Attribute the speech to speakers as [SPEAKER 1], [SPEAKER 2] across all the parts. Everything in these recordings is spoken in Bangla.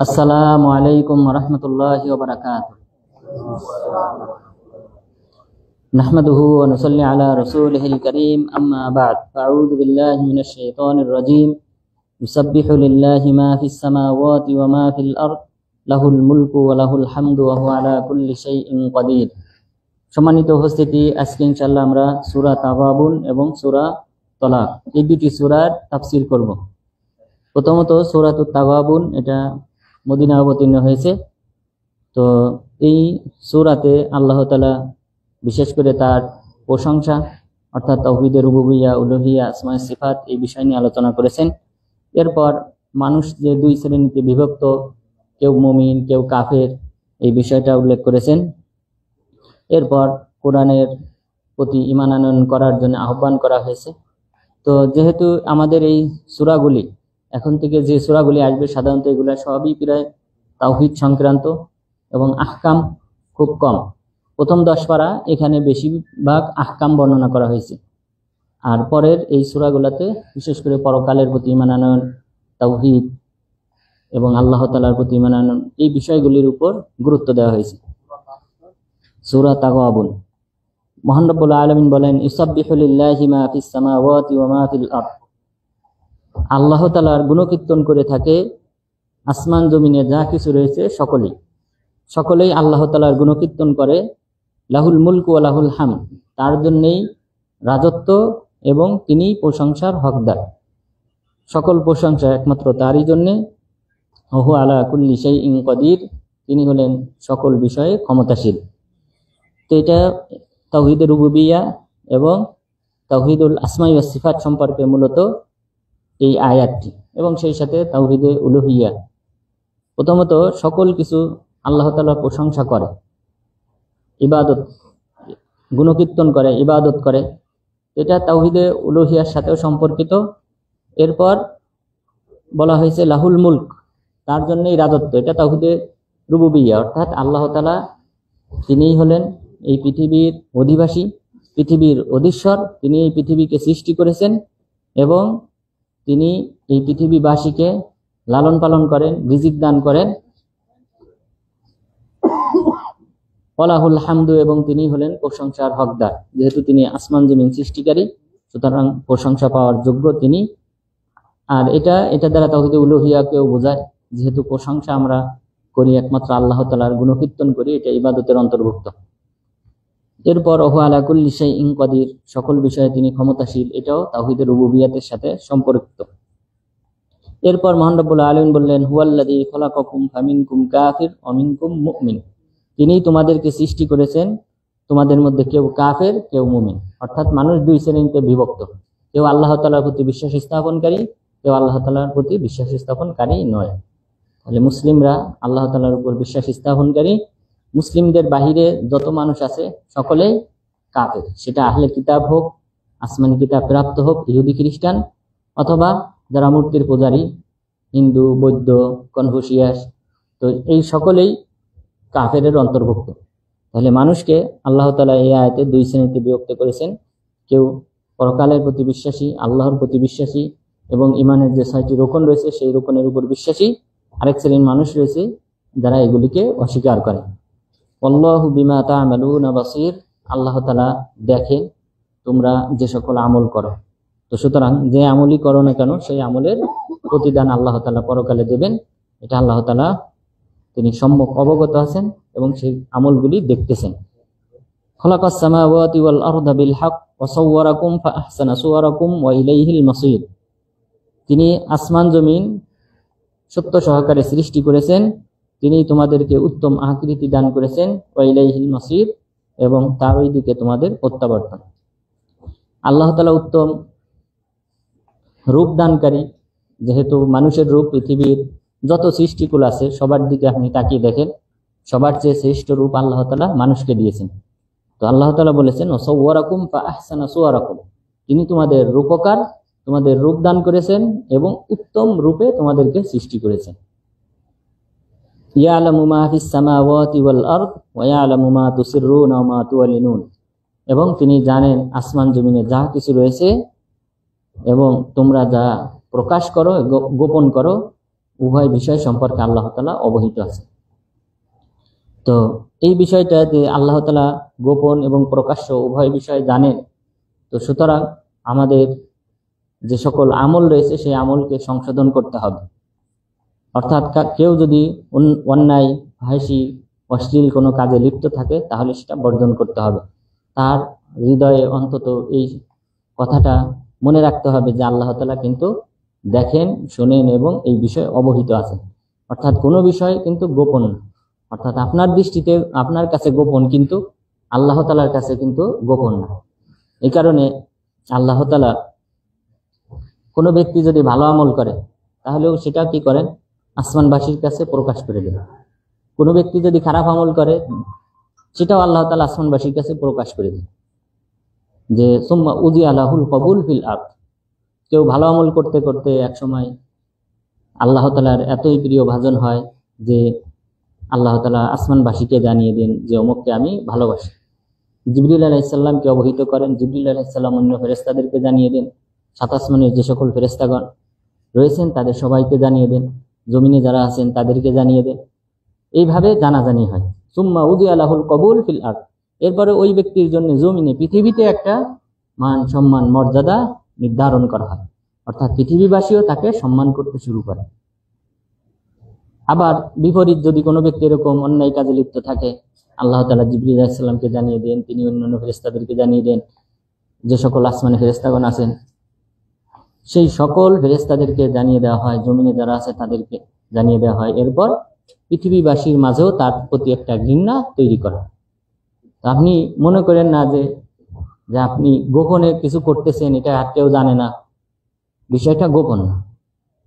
[SPEAKER 1] আসসালামু আলাইকুম ওয়া রাহমাতুল্লাহি ওয়া বারাকাতুহু। নাহমাদুহু ওয়া নুসাল্লি আলা রাসূলিহিল কারীম, আম্মা বা'দ। আউযু বিল্লাহি মিনাশ শাইতানির রাজীম। ইউসাব্বিহু লিল্লাহি মা ফিস সামাওয়াতি ওয়া মা ফিল আরদ, লাহুল মুলকু ওয়া লাহুল হামদু ওয়া হুয়া আলা কুল্লি শাইইন কাদির। সম্মানিত উপস্থিতি, আজকে ইনশাআল্লাহ আমরা সূরা তাগাবুন এবং সূরা তলাক এই দুটি সূরার তাফসীর করব। প্রথমত সূরাতুত তাগাবুন, এটা মদিনা অবতীর্ণ হয়েছে। তো এই সূরাতে আল্লাহ তাআলা বিশেষ করে তার প্রশংসা অর্থাৎ তাওহীদে রুবুবিয়্যাহ, উলুহিয়্যাহ, আসমা সিফাত এই বিষয় নিয়ে আলোচনা করেছেন। এরপর মানুষ যে দুই শ্রেণীতে বিভক্ত, কেউ মুমিন কেউ কাফের, এই বিষয়টা উল্লেখ করেছেন। এরপর কোরআনের প্রতি ঈমান আনয়ন করার জন্য আহ্বান করা হয়েছে। তো যেহেতু আমাদের এই সূরাগুলি এখন থেকে যে সূরাগুলি আসবে সাধারণত এগুলা সবই প্রায় তাওহীদ সংক্রান্ত এবং আহকাম খুব কম। প্রথম 10 পারা এখানে বেশিরভাগ আহকাম বর্ণনা করা হয়েছে, আর পরের এই সূরাগুলোতে বিশেষ করে পরকালের প্রতি ঈমান আনয়ন, তাওহীদ এবং আল্লাহ তাআলার প্রতি ঈমান আনয়ন এই বিষয়গুলির উপর গুরুত্ব দেওয়া হয়েছে। সূরা তাগাবুন, মহান রব্বুল আলামিন বলেন, ইউসাব্বিহু লিল্লাহি মা ফিস সামাওয়াতি ওয়া মা ফিল আরদ। আল্লাহ তাআলার গুণকীর্তন করে থাকে আসমান জমিনে যা কিছু রয়েছে সকলেই আল্লাহ তাআলার গুণকীর্তন করে। লাহুল মুলকু ওয়া লাহুল হামদ, তার জন্যই রাজত্ব এবং তিনি প্রশংসার হকদার। সকল প্রশংসা একমাত্র তারই জন্য। ওয়া হুয়া আলা কুল্লি শাইইন কাদির, তিনি হলেন সকল বিষয়ে ক্ষমতাশীল। তো এটা তাওহীদুর রুবুবিয়্যাহ এবং তাওহীদুল আসমাই ওয়াস সিফাত সম্পর্কে মূলত এই আয়াতটি, এবং সেই সাথে তাওহীদে উলুহিয়্যাহ। প্রথমত সকল কিছু আল্লাহ তাআলার প্রশংসা করে, ইবাদত গুণকীর্তন করে, ইবাদত করে, এটা তাওহীদে উলুহিয়্যাহর সাথেও সম্পর্কিত। এরপর বলা হয়েছে লাহুল মুলক, তার জন্যই রাজত্ব, এটা তাওহীদে রুবুবিয়্যাহ, অর্থাৎ আল্লাহ তাআলা তিনিই হলেন এই পৃথিবীর অধিবাসী, পৃথিবীর অধীশ্বর। তিনি এই পৃথিবীকে সৃষ্টি করেছেন এবং তিনি এই পৃথিবীবাসীকে লালন পালন করেন, রিজিক দান করেন। ওয়ালাহুল হামদু, এবং তিনি হলেন প্রশংসার হকদার। যেহেতু তিনি আসমান জমিন সৃষ্টিকারী, সুতরাং প্রশংসা পাওয়ার যোগ্য তিনি। আর এটা দ্বারা তাওহীদে উলুহিয়্যাহকেও বোঝায়, যেহেতু প্রশংসা আমরা করি একমাত্র আল্লাহ তাআলার, গুণকীর্তন করি, এটা ইবাদতের অন্তর্ভুক্ত। এরপর ওয়া হুয়া আলা কুল্লি শাইইন কাদির, সকল বিষয়ে তিনি ক্ষমতাশীল, এটাও তাওহীদের রুবুবিয়্যাতের সাথে সম্পর্কিত। এরপর মহান রব্বুল আলামিন বললেন, হুয়াল্লাযী খালাকাকুম ফামিনকুম কাফির ওয়া মিনকুম মুমিন, তিনি তোমাদেরকে সৃষ্টি করেছেন, তোমাদের মধ্যে কেউ কাফের কেউ মুমিন, অর্থাৎ মানুষ দুই শ্রেণীতে বিভক্ত। কেউ আল্লাহ তাআলার প্রতি বিশ্বাস স্থাপনকারী, কেউ আল্লাহ তাআলার প্রতি বিশ্বাস স্থাপনকারী নয়। তাহলে মুসলিমরা আল্লাহ তাআলার উপর বিশ্বাস স্থাপনকারী, মুসলিমদের বাহিরে যত মানুষ আছে সকলেই কাফের, সেটা আহলে কিতাব হোক, আসমানি কিতাব প্রাপ্ত হোক, ইহুদি খ্রিস্টান, অথবা যারা মূর্তির পূজারী, হিন্দু, বৌদ্ধ, কনফুসিয়াস, তো এই সকলেই কাফেরের অন্তর্ভুক্ত। তাহলে মানুষকে আল্লাহ তাআলা এই আয়াতে দুই শ্রেণীতে বিভক্ত করেছেন। কেউ পরকালের প্রতি বিশ্বাসী, আল্লাহর প্রতি বিশ্বাসী এবং ইমানের যে 6টি রোকন রয়েছে সেই রোকনের উপর বিশ্বাসী। আরেক শ্রেণীর মানুষ রয়েছে যারা এগুলিকে অস্বীকার করে। আল্লাহু বিমা তা'মালুনা বাসীর, আল্লাহ তাআলা দেখেন তোমরা যে সকল আমল করো। তো সুতরাং যে আমলই করো না কেন সেই আমলের প্রতিদান আল্লাহ তাআলা পরকালে দেবেন, এটা আল্লাহ তাআলা তিনি সম্যক অবগত আছেন এবং সেই আমলগুলি দেখতেছেন। খালাকাস সামাওয়াতি ওয়াল আরদা বিল হক ওয়া সাওয়ারাকুম ফাআহসানা সুওয়ারাকুম ওয়া ইলাইহিল মাসীর, তিনি আসমান জমিন সত্য সহকারে সৃষ্টি করেছেন, তিনি তোমাদেরকে উত্তম আকৃতি দান করেছেন, ওয়া ইলাইহিল মাসীর, এবং তার ওই দিকে তোমাদের প্রত্যাবর্তন। আল্লাহ তাআলা উত্তম রূপ দানকারী, যেহেতু মানুষের রূপ পৃথিবীর যত সৃষ্টিকুল আছে সবার দিকে আপনি তাকিয়ে দেখেন, সবার চেয়ে শ্রেষ্ঠ রূপ আল্লাহ তাআলা মানুষকে দিয়েছেন। তো আল্লাহ তাআলা বলেছেন, ওয়া সাওয়ারাকুম ফাআহসানা সুওয়ারাকুম, তিনি তোমাদের রূপকার, তোমাদের রূপ দান করেছেন এবং উত্তম রূপে তোমাদেরকে সৃষ্টি করেছেন। ইয়ালামু মা ফিস সামাওয়াতি ওয়াল আরদ ওয়া ইয়ালামু মা তুসিররুনা ওয়া মা তুআলিনুন, এবং তিনি জানেন আসমান জমিনে যা কিছু রয়েছে এবং তোমরা যা প্রকাশ করো, গোপন করো, উভয় বিষয় সম্পর্কে আল্লাহ তাআলা অবহিত আছে। তো এই বিষয়টা যে আল্লাহ তাআলা গোপন এবং প্রকাশ্য উভয় বিষয় জানেন, তো সুতরাং আমাদের যে সকল আমল রয়েছে সেই আমলকে সংশোধন করতে হবে। অর্থাৎ কেউ যদি অন্যায়, ফাহিশি, অশ্লীল কোনো কাজে লিপ্ত থাকে তাহলে সেটা বর্জন করতে হবে। তার হৃদয়ে অন্তত এই কথাটা মনে রাখতে হবে যে আল্লাহ তাআলা কিন্তু দেখেন, শোনেন এবং এই বিষয়ে অবহিত আছেন। অর্থাৎ কোনো বিষয় কিন্তু গোপন না। অর্থাৎ আপনার দৃষ্টিতে আপনার কাছে গোপন, কিন্তু আল্লাহ তাআলার কাছে কিন্তু গোপন না। এই কারণে আল্লাহ তাআলা কোনো ব্যক্তি যদি ভালো আমল করে তাহলেও সেটা কি করেন, আসমানবাসীর কাছে প্রকাশ করে দেন। কোনো ব্যক্তি যদি খারাপ আমল করে সেটাও আল্লাহ তাআলা আসমানবাসীর কাছে প্রকাশ করে দেন। যে সুম্মা উযিয়া লাহুল কবুল ফিল আরদ, কেউ ভালো আমল করতে করতে একসময় আল্লাহ তাআলার এতই প্রিয় ভাজন হয় যে আল্লাহ তাআলা আসমানবাসীকে জানিয়ে দেন যে অমুককে আমি ভালোবাসি। জিবরিল আলাইহিস সালামকে অবহিত করেন, জিবরিল আলাইহিস সালাম অন্য ফেরেশতাদেরকে জানিয়ে দেন, সাত আসমানের যে সকল ফেরেশতাগণ রয়েছেন তাদের সবাইকে জানিয়ে দেন, জমিনে যারা আছেন তাদেরকে জানিয়ে দেন। এইভাবে জানাজানি হয়। সুম্মা উযিয়া লাহুল কবুল ফিল আরদ, এরপরে ওই ব্যক্তির জন্য জমিনে, পৃথিবীতে একটা মান, সম্মান, মর্যাদা নির্ধারণ করা হয়। অর্থাৎ পৃথিবীবাসীও তাকে সম্মান করতে শুরু করে। আবার বিপরীত, যদি কোনো ব্যক্তি এরকম অন্যায় কাজে লিপ্ত থাকে, আল্লাহ তাআলা জিবরিল আলাইহিস সালামকে জানিয়ে দেন, তিনি অন্যান্য ফেরেশতাদেরকে জানিয়ে দেন, যে সকল আসমানে ফেরেশতাগণ আছেন সেই সকল ফেরেশতাদেরকে জানিয়ে দেওয়া হয়, জমিনে যারা আছে তাদেরকে জানিয়ে দেওয়া হয়। এরপর পৃথিবীবাসীর মাঝেও তার প্রতি একটা ঘৃণা তৈরি করা। আপনি মনে করেন না যে আপনি গোপনে কিছু করতেছেন, এটা আর কেউ জানে না, বিষয়টা গোপন না।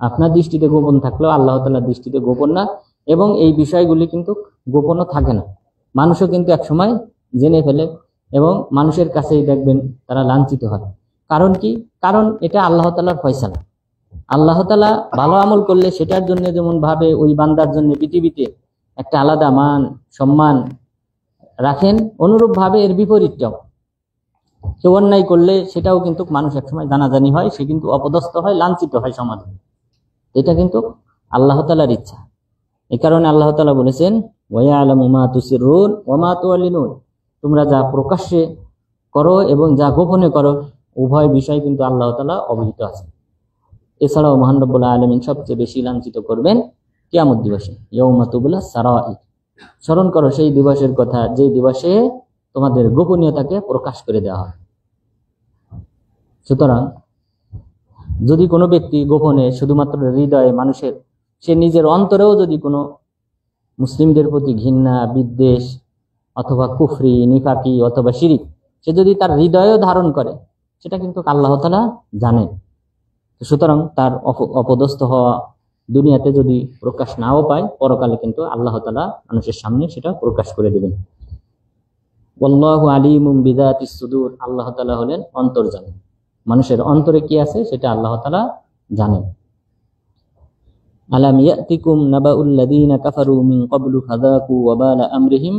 [SPEAKER 1] আপনার দৃষ্টিতে গোপন থাকলেও আল্লাহ তাআলার দৃষ্টিতে গোপন না, এবং এই বিষয়গুলি কিন্তু গোপনও থাকে না। মানুষও কিন্তু একসময় জেনে ফেলে, এবং মানুষের কাছেই দেখবেন তারা লাঞ্ছিত হয়। কারণ কি? কারণ এটা আল্লাহ তাআলার ফয়সালা। আল্লাহ তাআলা ভালো আমল করলে সেটার জন্য যেমন ভাবে ওই বান্দার জন্য পৃথিবীতে একটা আলাদা মান, সম্মান রাখেন, অনুরূপ ভাবে এর বিপরীতটাও, কেউ অন্যায় করলে সেটাও কিন্তু মানুষ একসময় জানাজানি হয়, সে কিন্তু অপদস্থ হয়, লাঞ্ছিত হয় সমাজে। এটা কিন্তু আল্লাহ তাআলার ইচ্ছা। এই কারণে আল্লাহ তাআলা বলেছেন, ওয়া ইয়ালামু মা তুসিররুন ওয়া মা তুআলিনুন, তোমরা যা প্রকাশ্যে করো এবং যা গোপনে করো উভয় বিষয় কিন্তু আল্লাহ তাআলা অবহিত আছে। এছাড়াও মহান রব্বুল আলামিন সবচেয়ে বেশি লাঞ্ছিত করবেন কিয়ামত দিবসে, ইয়াউমা তুবলা সারাইর। স্মরণ করো সেই দিবসের কথা, যে দিবসে তোমাদের গোপনীয়তাকে প্রকাশ করে দেওয়া হয়। সুতরাং যদি কোনো ব্যক্তি গোপনে, শুধুমাত্র হৃদয়ে মানুষের, সে নিজের অন্তরেও যদি কোনো মুসলিমদের প্রতি ঘৃণা, বিদ্বেষ অথবা কুফরি, নিফাকি অথবা শিরিক সে যদি তার হৃদয়েও ধারণ করে, সেটা কিন্তু আল্লাহ তাআলা জানেন। সুতরাং তার অপদস্থ হওয়া দুনিয়াতে যদি প্রকাশ নাও পায়, পরকালে কিন্তু আল্লাহ তাআলা মানুষের সামনে সেটা প্রকাশ করে দেবেন। ওয়াল্লাহু আলিমুম বিযাতিস সুদূর, আল্লাহ তাআলা হলেন অন্তর্জামী। মানুষের অন্তরে কি আছে সেটা আল্লাহ তাআলা জানেন। আলাম ইয়াতিকুম নাবাউল লাযীনা কাফারু মিন ক্বাবলু ফাযাকু ওয়াবালা আমরিহিম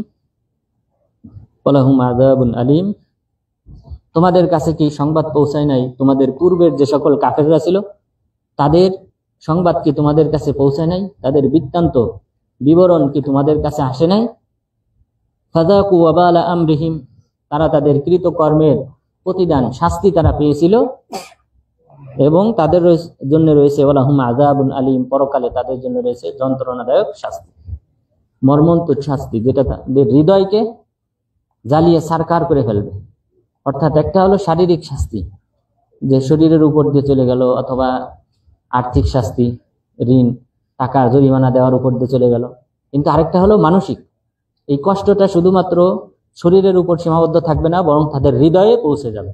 [SPEAKER 1] ওয়া লাহুম আযাবুন আলীম, তোমাদের কাছে কি সংবাদ পৌঁছায় নাই তোমাদের পূর্বের যে সকল কাফেররা ছিল, তাদের সংবাদ কি তোমাদের কাছে পৌঁছায় নাই? তাদের বৃত্তান্ত, বিবরণ কি তোমাদের কাছে আসে নাই? ফাযাকু ওয়াবালা আমরিহিম, তারা তাদের কৃতকর্মের প্রতিদান, শাস্তি তারা পেয়েছিল, এবং তাদের জন্য রয়েছে ওয়ালাহুম আযাবুন আলীম, পরকালে তাদের জন্য রয়েছে যন্ত্রণাদায়ক শাস্তি, মর্মন্তুদ শাস্তি, যেটা তাদের হৃদয়কে জ্বালিয়ে ছারখার করে ফেলবে। অর্থাৎ একটা হলো শারীরিক শাস্তি, যে শরীরের উপর দিয়ে চলে গেল, অথবা আর্থিক শাস্তি, ঋণ, টাকার জরিমানা দেওয়ার উপর দিয়ে চলে গেল। কিন্তু আরেকটা হলো মানসিক, এই কষ্টটা শুধুমাত্র শরীরের উপর সীমাবদ্ধ থাকবে না, বরং তাদের হৃদয়ে পৌঁছে যাবে।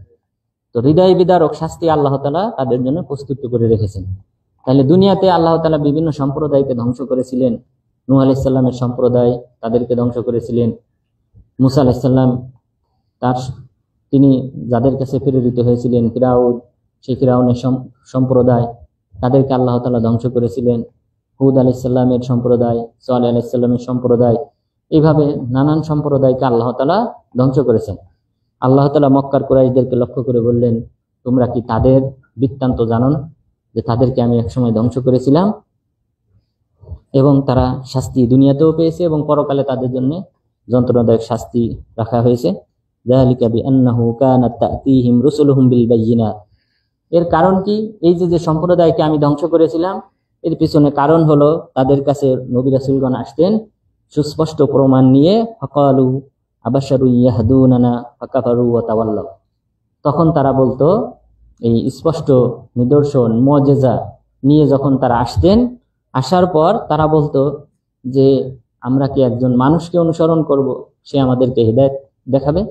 [SPEAKER 1] তো হৃদয় বিদারক শাস্তি আল্লাহ তাআলা তাদের জন্য প্রস্তুত করে রেখেছেন। তাহলে দুনিয়াতে আল্লাহ তাআলা বিভিন্ন সম্প্রদায়কে ধ্বংস করেছিলেন। নূহ আলাইহিস সালামের সম্প্রদায়, তাদেরকে ধ্বংস করেছিলেন। মুসা আলাইহিস সালাম তিনি যাদের কাছে প্রেরিত হয়েছিলেন, ফিরাউন, সেই ফিরাউনের সম্প্রদায়, তাদেরকে আল্লাহ তাআলা ধ্বংস করেছিলেন। হুদ আলাইহিস সালামের সম্প্রদায়, সালেহ আলাইহিস সালামের সম্প্রদায়, এইভাবে নানান সম্প্রদায়কে আল্লাহ তাআলা ধ্বংস করেছেন। আল্লাহ তাআলা মক্কার কুরাইশদেরকে লক্ষ্য করে বললেন, তোমরা কি তাদের বৃত্তান্ত জানো না? যে তাদেরকে আমি একসময় ধ্বংস করেছিলাম এবং তারা শাস্তি দুনিয়াতেও পেয়েছে এবং পরকালে তাদের জন্য যন্ত্রণাদায়ক শাস্তি রাখা হয়েছে। যালিকা বিআন্নাহু কানাত তা'তিহিম রুসুলুহুম বিল বায়্যিনাত। এর কারণ কি? এই যে সম্প্রদায়কে আমি ধ্বংস করেছিলাম, এর পিছনে কারণ হলো তাদের কাছে নবী রাসূলগণ আসতেন সুস্পষ্ট প্রমাণ নিয়ে। ফাকালু আবাশারু ইয়াহদুনানা ফাকাফারু ওয়া তাওয়াল্লাউ। তখন তারা বলতো, এই স্পষ্ট নিদর্শন মুআজিজা নিয়ে যখন তারা আসতেন, আসার পর তারা বলতো যে আমরা কি একজন মানুষকে অনুসরণ করব, সে আমাদেরকে হিদায়াত দেখাবে,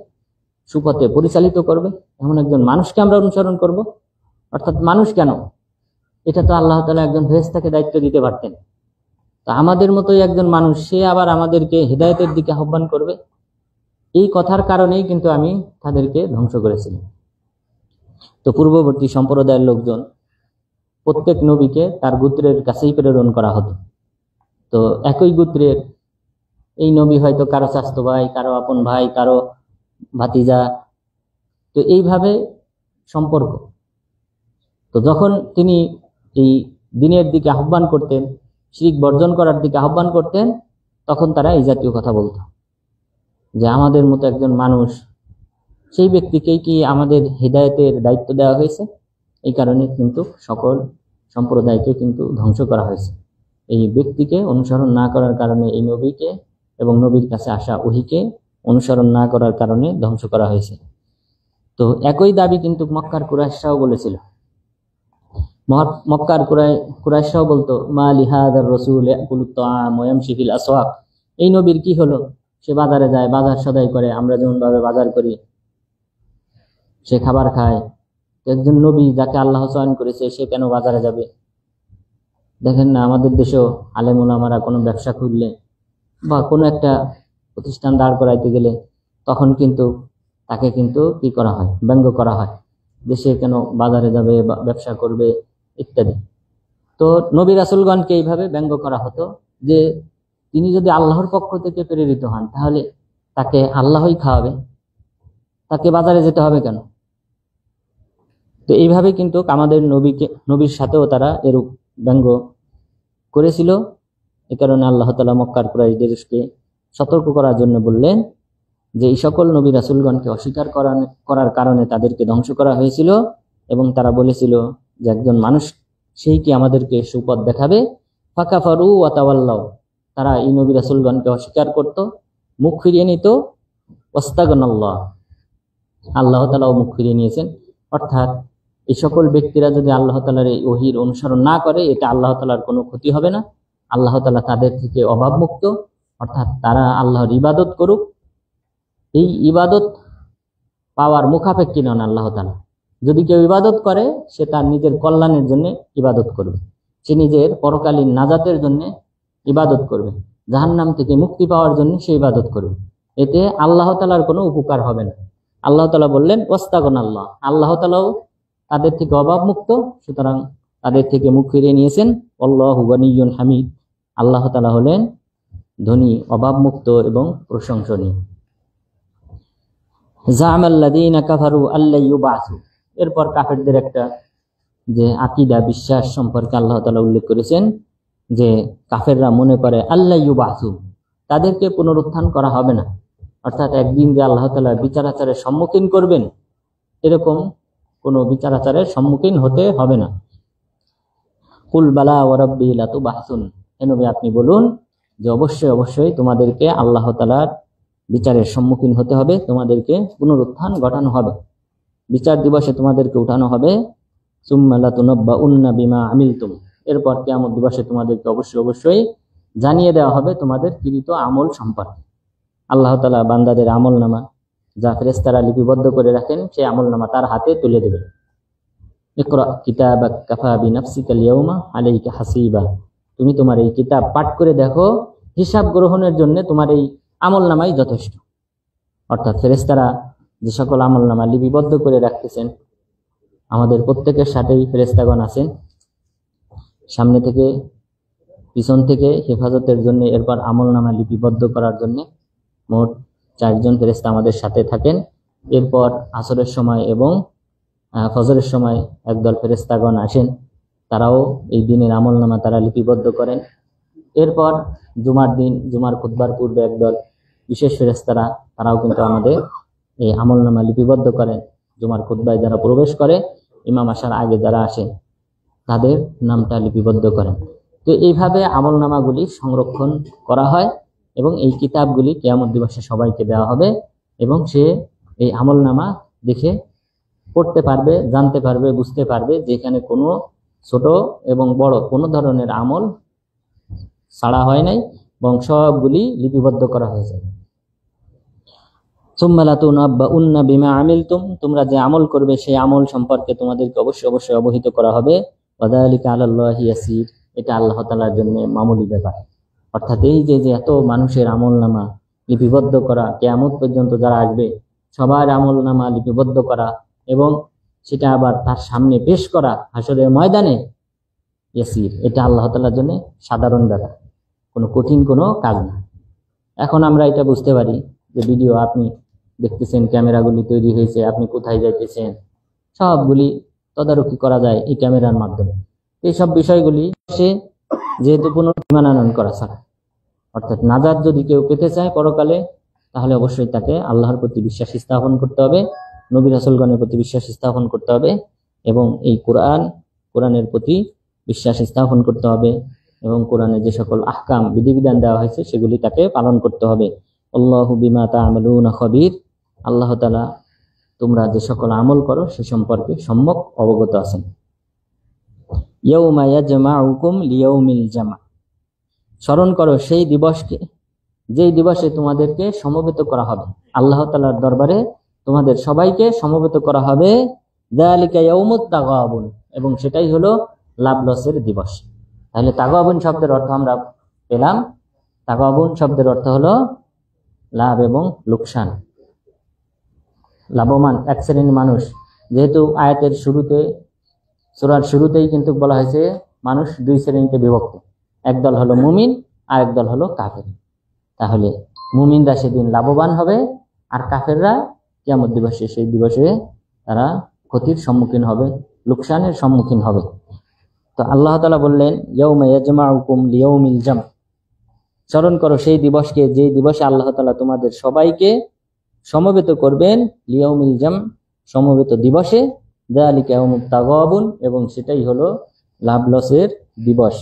[SPEAKER 1] সুপথে পরিচালিত করবে, এমন একজন মানুষকে আমরা অনুসরণ করব? অর্থাৎ মানুষ কেন? এটা তো আল্লাহ তাআলা একজন ফেরেশতাকে দায়িত্ব দিতে পারতেন। তো আমাদের মতোই একজন মানুষ, সে আবার আমাদেরকে হিদায়াতের দিকে আহ্বান করবে? এই কথার কারণেই কিন্তু আমি তাদেরকে ধ্বংস করেছিলাম। তো পূর্ববর্তী সম্প্রদায়ের লোকজন প্রত্যেক নবীকে তার গোত্রের কাছেই প্রেরণ করা হতো। তো একই গোত্রের এই নবী হয়তো কারো চাচাতো ভাই, কারো আপন ভাই, কারো ভাতিজা, তো এইভাবে সম্পর্ক। তো যখন তিনি এই দিনের দিকে আহ্বান করতেন, শিরক বর্জন করার দিকে আহ্বান করতেন, তখন তারা এই জাতীয় কথা বলতো যে আমাদের মতো একজন মানুষ, সেই ব্যক্তিকেই কি আমাদের হিদায়াতের দায়িত্ব দেওয়া হয়েছে? এই কারণে কিন্তু সকল সম্প্রদায়কে কিন্তু ধ্বংস করা হয়েছে। এই ব্যক্তিকে অনুসরণ না করার কারণে, এই নবীকে এবং নবীর কাছে আসা ওহীকে অনুসরণ না করার কারণে ধ্বংস করা হয়েছে। তো একই দাবি কিন্তু মক্কার কুরাইশরাও বলেছিল। মক্কার কুরাইশরাও বলতো, মা লিহাদার রাসূল ইয়াকুলুত তাআম ওয়া ইয়ামশি ফিল আসওয়াক। এই নবীর কি হলো? সে বাজারে যায়, বাজার সদাই করে, আমরা যেমন ভাবে বাজার করি, সে খাবার খায়। একজন নবী যাকে আল্লাহ চয়ন করেছে, সে কেন বাজারে যাবে? দেখেন না, আমাদের দেশেও আলেম ওলামারা কোনো ব্যবসা খুললে বা কোনো একটা প্রতিষ্ঠান দাঁড় করাইতে গেলে তখন কিন্তু তাকে কিন্তু কি করা হয়? ব্যঙ্গ করা হয় যে সে কেন বাজারে যাবে বা ব্যবসা করবে ইত্যাদি। তো নবী রাসূলগণকে এইভাবে ব্যঙ্গ করা হতো যে তিনি যদি আল্লাহর পক্ষ থেকে প্রেরিত হন, তাহলে তাকে আল্লাহই খাওয়াবে, তাকে বাজারে যেতে হবে কেন? তো এইভাবে কিন্তু আমাদের নবীর সাথেও তারা এরূপ ব্যঙ্গ করেছিল। এ কারণে আল্লাহ তাআলা মক্কার কুরাইশদেরকে সতর্ক করার জন্য বললেন যে এই সকল নবী রাসূলগণকে অস্বীকার করার কারণে তাদেরকে ধ্বংস করা হয়েছিল। এবং তারা বলেছিল যে একজন মানুষ, সেই কি আমাদেরকে সুপথ দেখাবে? ফাকাফারু ওয়া তাওয়াল্লাউ। তারা এই নবী রাসূলগণকে অস্বীকার করত, মুখ ফিরিয়ে নিত। ওয়াস্তাগনাল্লাহ, আল্লাহ তাআলাও মুখ ফিরিয়ে নিয়েছেন। অর্থাৎ এই সকল ব্যক্তিরা যদি আল্লাহ তাআলার এই ওহীর অনুসরণ না করে, এটা আল্লাহ তাআলার কোনো ক্ষতি হবে না। আল্লাহ তাআলা তাদের থেকে অভাবমুক্ত, অর্থাৎ তারা আল্লাহর ইবাদত করুক। এই ইবাদত পাওয়ার মুখাপেক্ষী নন আল্লাহ তাআলা। যদি কেউ ইবাদত করে, সে তার নিজের কল্যাণের জন্য ইবাদত করবে, সে নিজের পরকালীন নাজাতের জন্য ইবাদত করবে, জাহান্নাম থেকে মুক্তি পাওয়ার জন্য সে ইবাদত করবে। এতে আল্লাহ তাআলার কোনো উপকার হবে না। আল্লাহ তাআলা বললেন ওয়াস্তাগনাল্লাহ, আল্লাহ তাআলাও তাদের থেকে অভাবমুক্ত, সুতরাং তাদের থেকে মুখ ফিরিয়ে নিয়েছেন। আল্লাহু গনিয়্যুন হামিদ, আল্লাহ তাআলা হলেন ধনী, অভাবমুক্ত এবং প্রশংসনীয়। জামাল্লাযীনা কাফারু আল্লা ইউবাসু। এরপর কাফেরদের একটা যে আকীদা, বিশ্বাস সম্পর্কে আল্লাহ তাআলা উল্লেখ করেছেন যে কাফেররা মনে করে আল্লা ইউবাসু, তাদেরকে পুনরুত্থান করা হবে না। অর্থাৎ একদিন যে আল্লাহ তাআলা বিচার আচারের সম্মুখীন করবেন, এরকম কোনো বিচার আচারের সম্মুখীন হতে হবে না। কুল বালা ওয়া রাব্বি লাতুবাহসুন, হে নবী আপনি বলুন যে অবশ্যই অবশ্যই তোমাদেরকে আল্লাহ তাআলার বিচারের সম্মুখীন হতে হবে, তোমাদেরকে পুনরুত্থান ঘটানো হবে, বিচার দিবসে তোমাদেরকে উঠানো হবে। সুম্মা লাতুনাব্বাউন্না বিমা আমিলতুম, এরপর কিয়ামত দিবসে তোমাদেরকে অবশ্যই অবশ্যই জানিয়ে দেওয়া হবে তোমাদের কৃত আমল সম্পর্কে। আল্লাহ তাআলা বান্দাদের আমলনামা যা ফেরেশতারা লিপিবদ্ধ করে রাখেন, সেই আমলনামা তার হাতে তুলে দেবেন। ইকরা কিতাবাক কাফা বিনাফসিকাল ইয়াউমা আলাইকা হাসিবা, তুমি তোমার এই কিতাব পাঠ করে দেখো, হিসাব গ্রহণের জন্য তোমার এই আমলনামাই যথেষ্ট। অর্থাৎ ফেরেশতারা যে সকল আমলনামা লিপিবদ্ধ করে রাখতেছেন, আমাদের প্রত্যেকের সাথেই ফেরেশতাগণ আছেন, সামনে থেকে পিছন থেকে হেফাজতের জন্য, এরপর আমলনামা লিপিবদ্ধ করার জন্য মোট 4 জন ফেরেশতা আমাদের সাথে থাকেন। এরপর আসরের সময় এবং ফজরের সময় একদল ফেরেশতাগণ আসেন, তারাও এই দিনের আমলনামা তারা লিপিবদ্ধ করেন। এরপর জুমার দিন, জুমার খুতবার পূর্বে একদল বিশেষ ফেরেশতারা তারাও কিন্তু আমাদের এই আমলনামা লিপিবদ্ধ করেন। জুমার খুতবায় যারা প্রবেশ করে, ইমাম আসার আগে যারা আসে, তাদের নামটা লিপিবদ্ধ করেন। তো এইভাবে আমলনামাগুলি সংরক্ষণ করা হয় এবং এই কিতাবগুলি কিয়ামত দিবসে সবাইকে দেওয়া হবে এবং সে এই আমলনামা দেখে পড়তে পারবে, জানতে পারবে, বুঝতে পারবে যেখানে কোনো ছোট এবং বড় কোনো ধরনের আমল ছাড়া হয় নাই এবং সবগুলি লিপিবদ্ধ করা হয়েছে। সুম্মা লাতুনাব্বাউন্না বিমা আমিলতুম, তোমরা যে আমল করবে সেই আমল সম্পর্কে তোমাদেরকে অবশ্যই অবহিত করা হবে। ওয়াযালিকা আলাল্লাহি ইয়াসির, এটা আল্লাহ তাআলার জন্য মামুলি ব্যাপার। অর্থাৎ এই যে এত মানুষের আমলনামা লিপিবদ্ধ করা, কিয়ামত পর্যন্ত যারা আসবে সবার আমলনামা লিপিবদ্ধ করা এবং সেটা আবার তার সামনে পেশ করা হাসরের ময়দানে, ইয়াসির, এটা আল্লাহ তাআলার জন্য সাধারণ ব্যাপার, কোনো কঠিন কোনো কাজ না। এখন আমরা এটা বুঝতে পারি যে ভিডিও আপনি দেখতেছেন, ক্যামেরাগুলি তৈরি হয়েছে, আপনি কোথায় যাইতেছেন সবগুলি তদারকি করা যায় এই ক্যামেরার মাধ্যমে। এইসব বিষয়গুলি সে যেহেতু পুনর্নির্মাণ আনয়ন করা ছাড়া, অর্থাৎ নাজাত যদি কেউ পেতে চায় পরকালে, তাহলে অবশ্যই তাকে আল্লাহর প্রতি বিশ্বাস স্থাপন করতে হবে, নবী রাসূলগণের প্রতি বিশ্বাস স্থাপন করতে হবে এবং এই কোরআনের প্রতি বিশ্বাস স্থাপন করতে হবে এবং কোরআনে যে সকল আহকাম বিধিবিধান দেওয়া হয়েছে সেগুলি তাকে পালন করতে হবে। আল্লাহু বিমা তা'মালুনা খাবীর, আল্লাহ তাআলা তোমরা যে সকল আমল করো সে সম্পর্কে সম্যক অবগত আছেন। ইয়াউমা ইয়াজমাউকুম লিয়াউমিল জামা, স্মরণ করো সেই দিবসকে যেই দিবসে তোমাদেরকে সমবেত করা হবে, আল্লাহ তাআলার দরবারে তোমাদের সবাইকে সমবেত করা হবে। যালিকা ইয়াউমুত তাগাবুন, এবং সেটাই হলো লাভ লসের দিবস। তাহলে তাগাবুন শব্দের অর্থ আমরা পেলাম। তাগাবুন শব্দের অর্থ হলো লাভ এবং লোকসান, লাভবান এক শ্রেণীর মানুষ। যেহেতু আয়াতের শুরুতে, সূরার শুরুতেই কিন্তু বলা হয়েছে মানুষ দুই শ্রেণীতে বিভক্ত, একদল হলো মুমিন আর একদল হলো কাফের। তাহলে মুমিনরা সেদিন লাভবান হবে আর কাফেররা কিয়ামত দিবসে, সেই দিবসে তারা ক্ষতির সম্মুখীন হবে, লোকসানের সম্মুখীন হবে। তো আল্লাহ তাআলা বললেন ইয়াউমা ইয়াজমাউকুম লিয়াউমিল জাম, স্মরণ করো সেই দিবসকে যে দিবসে আল্লাহ তাআলা তোমাদের সবাইকে সমবেত করবেন, লিয়াউমিল জাম, সমবেত দিবসে, যালিকা ইয়াউমুত তাগাবুন, এবং সেটাই হলো লাভ লসের দিবস।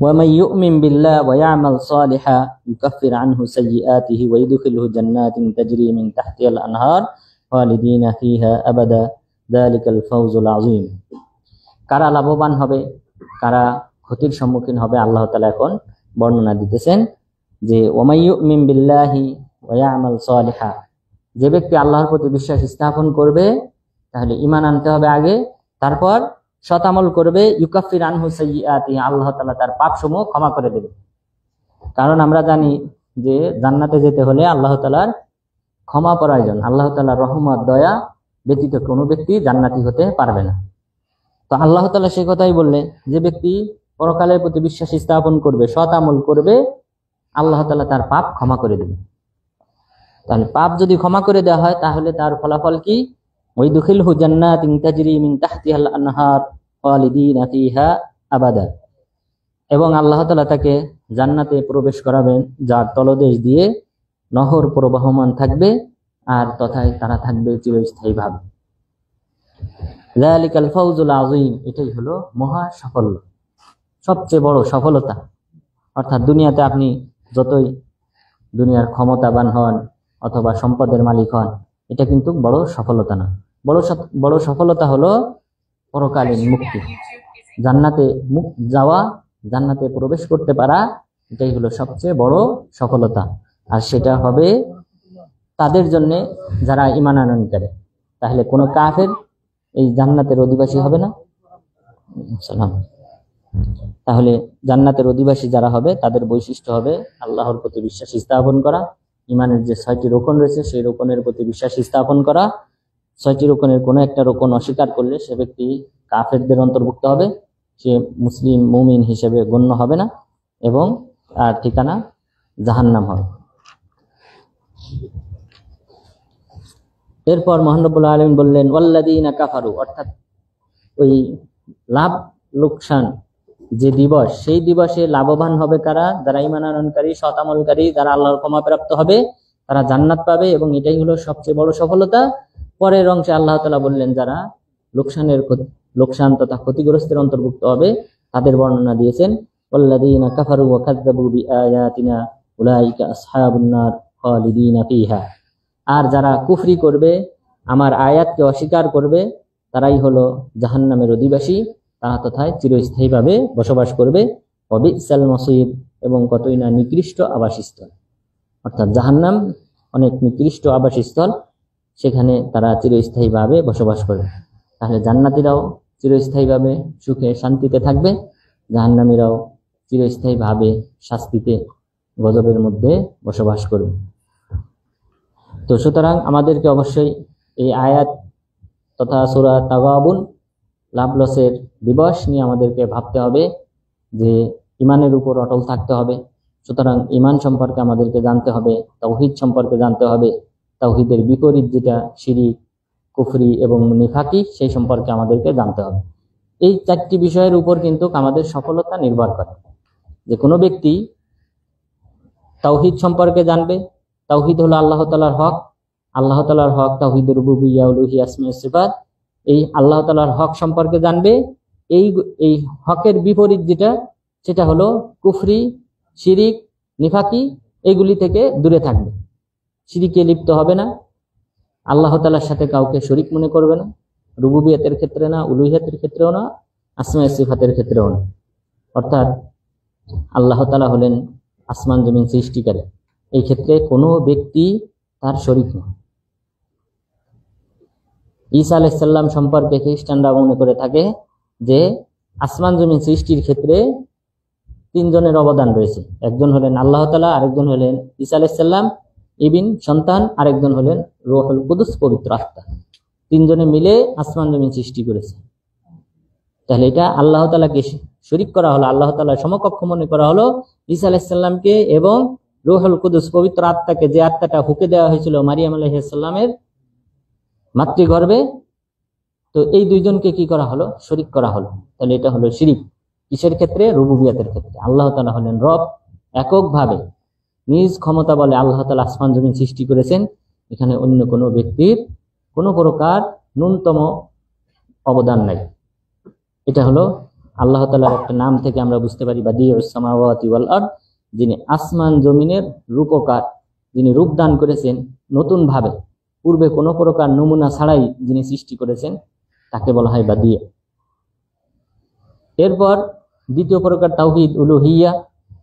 [SPEAKER 1] ومن يؤمن بالله ويعمل صالحا يكفر عنه سيئاته ويدخله جنات تجري من تحتها الأنهار خالدين فيها أبدا ذلك الفوز العظيم। কারা লাভবান হবে, কারা ক্ষতির সম্মুখীন হবে, আল্লাহ তাআলা এখন বর্ণনা দিতেছেন যে ওয়ামাই ইউমিন বিল্লাহি ওয়া ইয়ামাল সালিহা, যে ব্যক্তি আল্লাহর প্রতি বিশ্বাস স্থাপন করবে, তাহলে ঈমান আনতে হবে আগে, তারপর সৎ আমল করবে, ইউকাফির আনহু সাইয়্যাতিহি, আল্লাহ তাআলা তার পাপসমূহ ক্ষমা করে দেবে। কারণ আমরা জানি যে জান্নাতে যেতে হলে আল্লাহ তাআলার ক্ষমা প্রয়োজন, আল্লাহ তাআলার রহমত দয়া ব্যতীত কোনো ব্যক্তি জান্নাতি হতে পারবে না। তো আল্লাহ তাআলা সেই কথাই বললেন, যে ব্যক্তি পরকালের প্রতি বিশ্বাস স্থাপন করবে, সৎ আমল করবে, আল্লাহ তাআলা তার পাপ ক্ষমা করে দেবে। তাহলে পাপ যদি ক্ষমা করে দেওয়া হয় তাহলে তার ফলাফল কি? ওয়াইদখিলহু জান্নাতিন তাজরি মিন তাহতিহাল আনহার খালিদিনা ফিহা আবাদা, এবং আল্লাহ তাআলা তাকে জান্নাতে প্রবেশ করাবেন যার তলদেশ দিয়ে নহর প্রবাহমান থাকবে আর তথায় তারা থাকবে চিরস্থায়ীভাবে। যালিকাল ফাউজুল আযীম, এটাই হলো মহা সাফল্য, সবচেয়ে বড় সফলতা। অর্থাৎ দুনিয়াতে আপনি যতই দুনিয়ার ক্ষমতাবান হন অথবা সম্পদের মালিক হন, এটা কিন্তু বড় সফলতা না। বড় সফলতা হলো পরকালীন মুক্তি, জান্নাতে যাওয়া, জান্নাতে প্রবেশ করতে পারা, এটাই হলো সবচেয়ে বড় সফলতা। আর সেটা হবে তাদের জন্য যারা ঈমান আনয়ন করে। তাহলে কোনো কাফের এই জান্নাতের অধিবাসী হবে না। সালাম। তাহলে জান্নাতের অধিবাসী যারা হবে তাদের বৈশিষ্ট্য হবে আল্লাহর প্রতি বিশ্বাস স্থাপন করা, ঈমানের যে 6টি রোকন রয়েছে সেই রোকনের প্রতি বিশ্বাস স্থাপন করা। 6টি রোকনের কোনো একটা রোকন অস্বীকার করলে সে ব্যক্তি কাফেরদের অন্তর্ভুক্ত হবে, সে মুসলিম মুমিন হিসেবে গণ্য হবে না এবং তার ঠিকানা জাহান্নাম হবে। এরপর মহান রব্বুল আলামিন বললেন ওয়াল্লাযীনা কাফারু, অর্থাৎ ওই লাভ লোকসান যে দিবস, সেই দিবসে লাভবান হবে কারা? যারা ঈমান আনয়নকারী, সৎ আমলকারী, যারা আল্লাহর ক্ষমাপ্রাপ্ত হবে, তারা জান্নাত পাবে এবং এটাই হলো সবচেয়ে বড় সফলতা। পরের অংশে আল্লাহ তাআলা বললেন যারা লোকসান তথা ক্ষতিগ্রস্তের অন্তর্ভুক্ত হবে তাদের বর্ণনা দিয়েছেন ওয়াল্লাযীনা কাফারু ওয়া কাযযাবু বিআয়াতিনা উলাইকা আসহাবুন নার খালিদিনা ফিহা। আর যারা কুফরি করবে, আমার আয়াতকে অস্বীকার করবে, তারাই হলো জাহান্নামের অধিবাসী, তারা তথায় চিরস্থায়ীভাবে বসবাস করবে। ওয়াবিসাল মাসীর, এবং কতই না নিকৃষ্ট আবাসস্থল। অর্থাৎ জাহান্নাম অনেক নিকৃষ্ট আবাসস্থল, সেখানে তারা চিরস্থায়ীভাবে বসবাস করবে। তাহলে জান্নাতীরাও চিরস্থায়ীভাবে সুখে শান্তিতে থাকবে, জাহান্নামীরাও চিরস্থায়ীভাবে শাস্তিতে গজবের মধ্যে বসবাস করবে। তো সুতরাং আমাদেরকে অবশ্যই এই আয়াত তথা সূরা তাগাবুন, লাভ লসের দিবস নিয়ে আমাদেরকে ভাবতে হবে যে ইমানের উপর অটল থাকতে হবে। সুতরাং ইমান সম্পর্কে আমাদেরকে জানতে হবে, তাওহীদ সম্পর্কে জানতে হবে, তাওহীদের বিপরীত যেটা শিরিক, কুফরি এবং নিফাকি, সেই সম্পর্কে আমাদেরকে জানতে হবে। এই চারটি বিষয়ের উপর কিন্তু আমাদের সফলতা নির্ভর করে। যে কোনো ব্যক্তি তাওহীদ সম্পর্কে জানবে, তাওহীদ হলো আল্লাহ তাআলার হক, আল্লাহ তাআলার হক তাওহীদুর রুবুবিয়্যাহ, উলুহিয়্যাহ, আসমা ওয়া সিফাত, এই আল্লাহ তাআলার হক সম্পর্কে জানবে। এই হকের বিপরীত যেটা, সেটা হলো কুফরি, শিরিক, নিফাকি, এইগুলি থেকে দূরে থাকবে। শিরিকে লিপ্ত হবে না, আল্লাহ তাআলার সাথে কাউকে শরীক মনে করবে না, রুবুবিয়তের ক্ষেত্রে না, উলুহিয়তের ক্ষেত্রেও না, আসমা ওয়া সিফাতের ক্ষেত্রেও না। অর্থাৎ আল্লাহ তাআলা হলেন আসমান জমিন সৃষ্টিকারী, এই ক্ষেত্রে কোনো ব্যক্তি তার শরীক নয়। ঈসা আলাইহিস সালাম সম্পর্কে খ্রিস্টানরা মনে করে থাকে যে আসমান জমিন সৃষ্টির ক্ষেত্রে তিনজনের অবদান রয়েছে। একজন হলেন আল্লাহ তাআলা, আরেকজন হলেন ঈসা আলাইহিস সালাম ইবিন সন্তান, আরেকজন হলেন রূহুল কুদুস পবিত্র আত্মা। তিনজনে মিলে আসমান জমিন সৃষ্টি করেছে। তাহলে এটা আল্লাহ তাআলাকে শরীক করা হলো, আল্লাহ তাআলার সমকক্ষ মনে করা হলো ঈসা আলাইহিস সালামকে এবং রূহুল কুদুস পবিত্র আত্মাকে, যে আত্মাটা ফুঁকে দেওয়া হয়েছিল মারিয়াম আলাইহিস সালামের মাতৃগর্ভে। তো এই দুইজনকে কি করা হলো? শরীক করা হলো। তাহলে এটা হলো শিরিক। কিসের ক্ষেত্রে? রুবুবিয়াতের ক্ষেত্রে। আল্লাহ তাআলা হলেন রব, এককভাবে নিজ ক্ষমতা বলে আল্লাহ তাআলা আসমান জমিন সৃষ্টি করেছেন। এখানে অন্য কোনো ব্যক্তির কোনো প্রকার ন্যূনতম অবদান নাই। এটা হলো আল্লাহ তাআলার একটা নাম থেকে আমরা বুঝতে পারি বাদিউস সামাওয়াতি ওয়াল আরদ, যিনি আসমান জমিনের রূপকার, যিনি রূপদান করেছেন নতুন ভাবে, পূর্বে কোনো প্রকার নমুনা ছাড়াই যিনি সৃষ্টি করেছেন, তাকে বলা হয় বাদিয়া। এরপর দ্বিতীয় প্রকার তাওহীদ উলুহিয়্যাহ,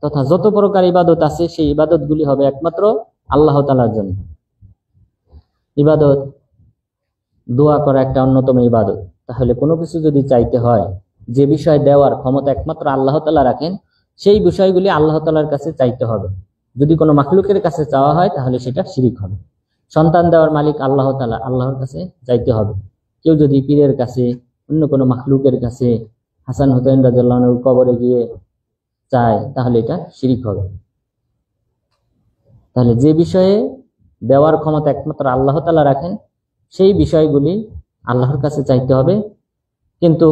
[SPEAKER 1] তথা যত প্রকার ইবাদত আছে সেই ইবাদতগুলি হবে একমাত্র আল্লাহ তাআলার জন্য। ইবাদত, দোয়া করা একটা অন্যতম ইবাদত। তাহলে কোনো কিছু যদি চাইতে হয়, যে বিষয় দেওয়ার ক্ষমতা একমাত্র আল্লাহ তাআলা রাখেন, সেই বিষয়গুলি আল্লাহ তাআলার কাছে চাইতে হবে। যদি কোনো মাখলুকের কাছে চাওয়া হয় তাহলে সেটা শিরিক হবে। সন্তান দেওয়ার মালিক আল্লাহ তাআলা, আল্লাহর কাছে চাইতে হবে। কেউ যদি পীরের কাছে, অন্য কোনো মাখলুকের কাছে, হাসান হুসাইন রাদিয়াল্লাহু আনহুর কবরে গিয়ে চায়, তাহলে এটা শিরিক হবে। তাহলে যে বিষয়ে দেওয়ার ক্ষমতা একমাত্র আল্লাহ তাআলা রাখেন, সেই বিষয়গুলি আল্লাহর কাছে চাইতে হবে। কিন্তু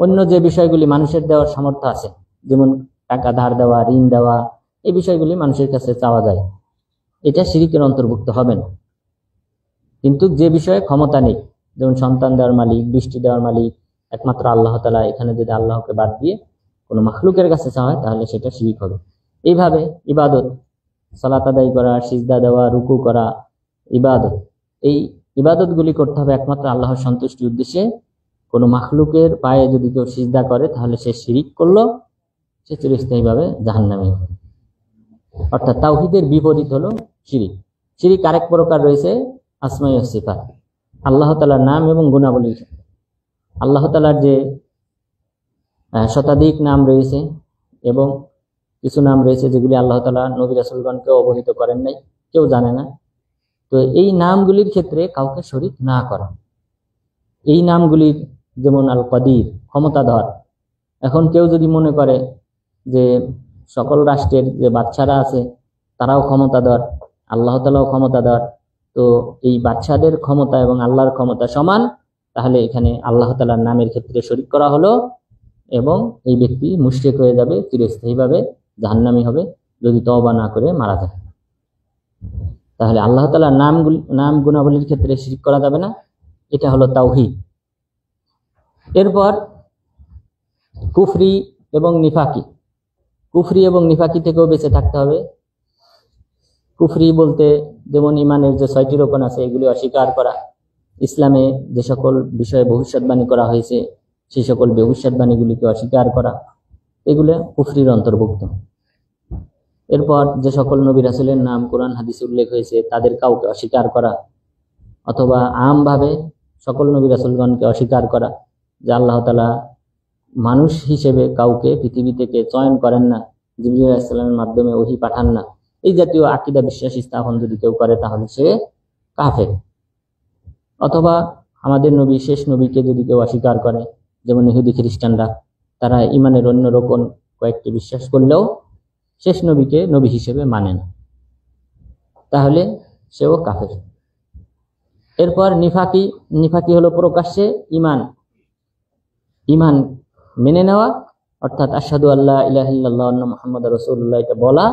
[SPEAKER 1] অন্য যে বিষয়গুলি মানুষের দেওয়ার সামর্থ্য আছে, যেমন টাকা ধার দেওয়া, ঋণ দেওয়া, এই বিষয়গুলি মানুষের কাছে চাওয়া যায়, এটা শিরিকের অন্তর্ভুক্ত হবে না। কিন্তু যে বিষয়ে ক্ষমতা নেই, যেমন সন্তান দেওয়ার মালিক, বৃষ্টি দেওয়ার মালিক একমাত্র আল্লাহ তাআলা, এখানে যদি আল্লাহকে বাদ দিয়ে কোনো মাখলুকের কাছে চাওয়া হয় তাহলে সেটা শিরিক হবে। এইভাবে ইবাদত, সালাত আদায় করা, সিজদা দেওয়া, রুকু করা, ইবাদত, এই ইবাদতগুলি করতে হবে একমাত্র আল্লাহর সন্তুষ্টির উদ্দেশ্যে। কোনো মাখলুকের পায়ে যদি কেউ সিজদা করে তাহলে সে শিরিক করলো, সে চিরস্থায়ীভাবে জাহান্নামী হবে। অর্থাৎ তাওহীদের বিপরীত হলো শিরিক। শিরিক আরেক প্রকার রয়েছে আসমা ওয়া সিফাত, আল্লাহ তাআলার নাম এবং গুণাবলী। আল্লাহ তাআলার যে শতাধিক নাম রয়েছে এবং কিছু নাম রয়েছে যেগুলি আল্লাহ তাআলা নবী রাসূলগণকে অবহিত করেন নাই, কেউ জানে না। তো এই নামগুলির ক্ষেত্রে কাউকে শরীক না করা। এই নামগুলির যেমন আল কাদির, ক্ষমতাধর। এখন কেউ যদি মনে করে যে সকল রাষ্ট্রের যে বাদশারা আছে তারাও ক্ষমতাধর, আল্লাহ তাআলাও ক্ষমতাধর, তো এই বাদশাদের ক্ষমতা এবং আল্লাহর ক্ষমতা সমান, তাহলে এখানে আল্লাহ তাআলার নামের ক্ষেত্রে শরীক করা হলো এবং এই ব্যক্তি মুশরিক হয়ে যাবে, চিরস্থায়ীভাবে জাহান্নামী হবে যদি তওবা না করে মারা যায়। তাহলে আল্লাহ তাআলার নাম গুণাবলীর ক্ষেত্রে শিরক করা যাবে না, এটা হলো তাওহীদ। এরপর কুফরি এবং নিফাকি। কুফরি এবং নিফাকি থেকেও বেঁচে থাকতে হবে। কুফরি বলতে যেমন ইমানের যে 6টি রকম আছে এগুলি অস্বীকার করা, ইসলামে যে সকল বিষয়ে ভবিষ্যৎবাণী করা হয়েছে সেই সকল ভবিষ্যৎবাণীগুলিকে অস্বীকার করা, এগুলো কুফরির অন্তর্ভুক্ত। এরপর যে সকল নবী রাসূলের নাম কোরআন হাদিসে উল্লেখ হয়েছে তাদের কাউকে অস্বীকার করা, অথবা আমভাবে সকল নবী রাসূলগণকে অস্বীকার করা যে আল্লাহ তাআলা মানুষ হিসেবে কাউকে পৃথিবী থেকে চয়ন করেন না, জিবরীল আলাইহিস সালামের মাধ্যমে ওহী পাঠান না, এই জাতীয় আকীদা বিশ্বাস স্থাপন যদি কেউ করে তাহলে সে কাফের। অথবা আমাদের নবী শেষ নবীকে যদি কেউ অস্বীকার করে, যেমন ইহুদি খ্রিস্টানরা, তারা ইমানের অন্য রকম কয়েকটি বিশ্বাস করলেও শেষ নবীকে নবী হিসেবে মানে না, তাহলে সেও কাফের। এরপর নিফাকি। নিফাকি হলো প্রকাশ্যে ইমান মেনে নেওয়া, অর্থাৎ আশহাদু আল্লা ইলাহা ইল্লাল্লাহ ওয়া আন্না মুহাম্মাদুর রাসূলুল্লাহ এটা বলা,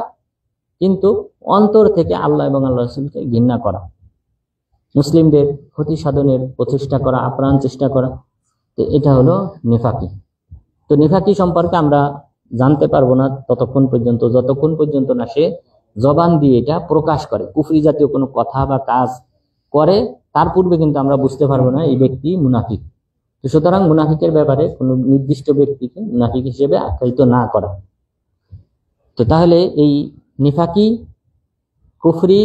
[SPEAKER 1] কিন্তু অন্তর থেকে আল্লাহ এবং আল্লাহ রাসূলকে ঘৃণা করা, মুসলিমদের ক্ষতি সাধনের প্রচেষ্টা করা, আপ্রাণ চেষ্টা করা, তো এটা হলো নিফাকি। তো নিফাকি সম্পর্কে আমরা জানতে পারবো না যতক্ষণ পর্যন্ত না সে জবান দিয়ে এটা প্রকাশ করে, কুফরি জাতীয় কোনো কথা বা কাজ করে, তার পূর্বে কিন্তু আমরা বুঝতে পারবো না এই ব্যক্তি মুনাফিক। তো সুতরাং মুনাফিকের ব্যাপারে কোনো নির্দিষ্ট ব্যক্তিকে মুনাফিক হিসেবে আখ্যায়িত না করা। তো তাহলে এই নিফাকি, কুফরি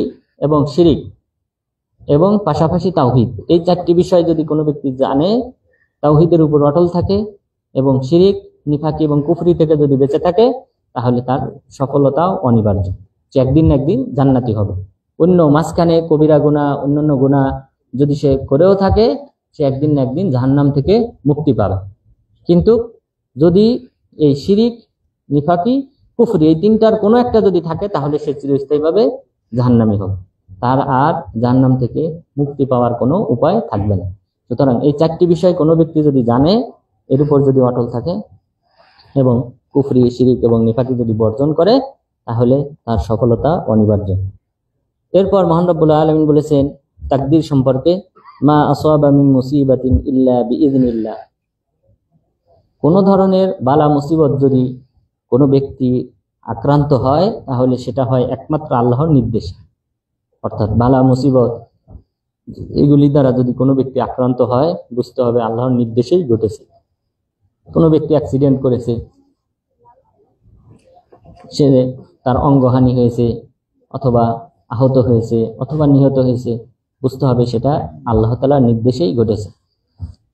[SPEAKER 1] এবং শিরিক এবং পাশাপাশি তাওহীদ, এই 4টি বিষয় যদি কোনো ব্যক্তি জানে, তাওহীদের উপর অটল থাকে এবং শিরিক, নিফাকি এবং কুফরি থেকে যদি বেঁচে থাকে, তাহলে তার সফলতাও অনিবার্য, সে একদিন না একদিন জান্নাতি হবে। অন্য মাঝখানে কবিরা গুনাহ, অন্যান্য গুনাহ যদি সে করেও থাকে, সে একদিন না একদিন জাহান্নাম থেকে মুক্তি পাবে। কিন্তু যদি এই শিরিক, নিফাকি, কুফরি এই 3টার কোনো একটা যদি থাকে, তাহলে সে চিরস্থায়ীভাবে জাহান্নামী হবে, তার আর জাহান্নাম থেকে মুক্তি পাওয়ার কোনো উপায় থাকবে না। সুতরাং এই 4টি বিষয় কোনো ব্যক্তি যদি জানে, এর উপর যদি অটল থাকে এবং কুফরি, শিরিক এবং নিফাকি যদি বর্জন করে, তাহলে তার সফলতা অনিবার্য। এরপর মহান রব্বুল আলামিন বলেছেন তাকদীর সম্পর্কে, মা আসাবা মিন মুসিবাতিন ইল্লা বিইذনিল্লাহ। কোনো ধরনের বালা মুসিবত যদি কোনো ব্যক্তি আক্রান্ত হয়, তাহলে সেটা হয় একমাত্র আল্লাহর নির্দেশে। অর্থাৎ বালা মুসিবত এগুলি দ্বারা যদি কোনো ব্যক্তি আক্রান্ত হয়, বুঝতে হবে আল্লাহর নির্দেশেই ঘটেছে। কোনো ব্যক্তি অ্যাক্সিডেন্ট করেছে, সে তার অঙ্গহানি হয়েছে, অথবা আহত হয়েছে, অথবা নিহত হয়েছে, বুঝতে হবে সেটা আল্লাহ তাআলার নির্দেশেই ঘটেছে।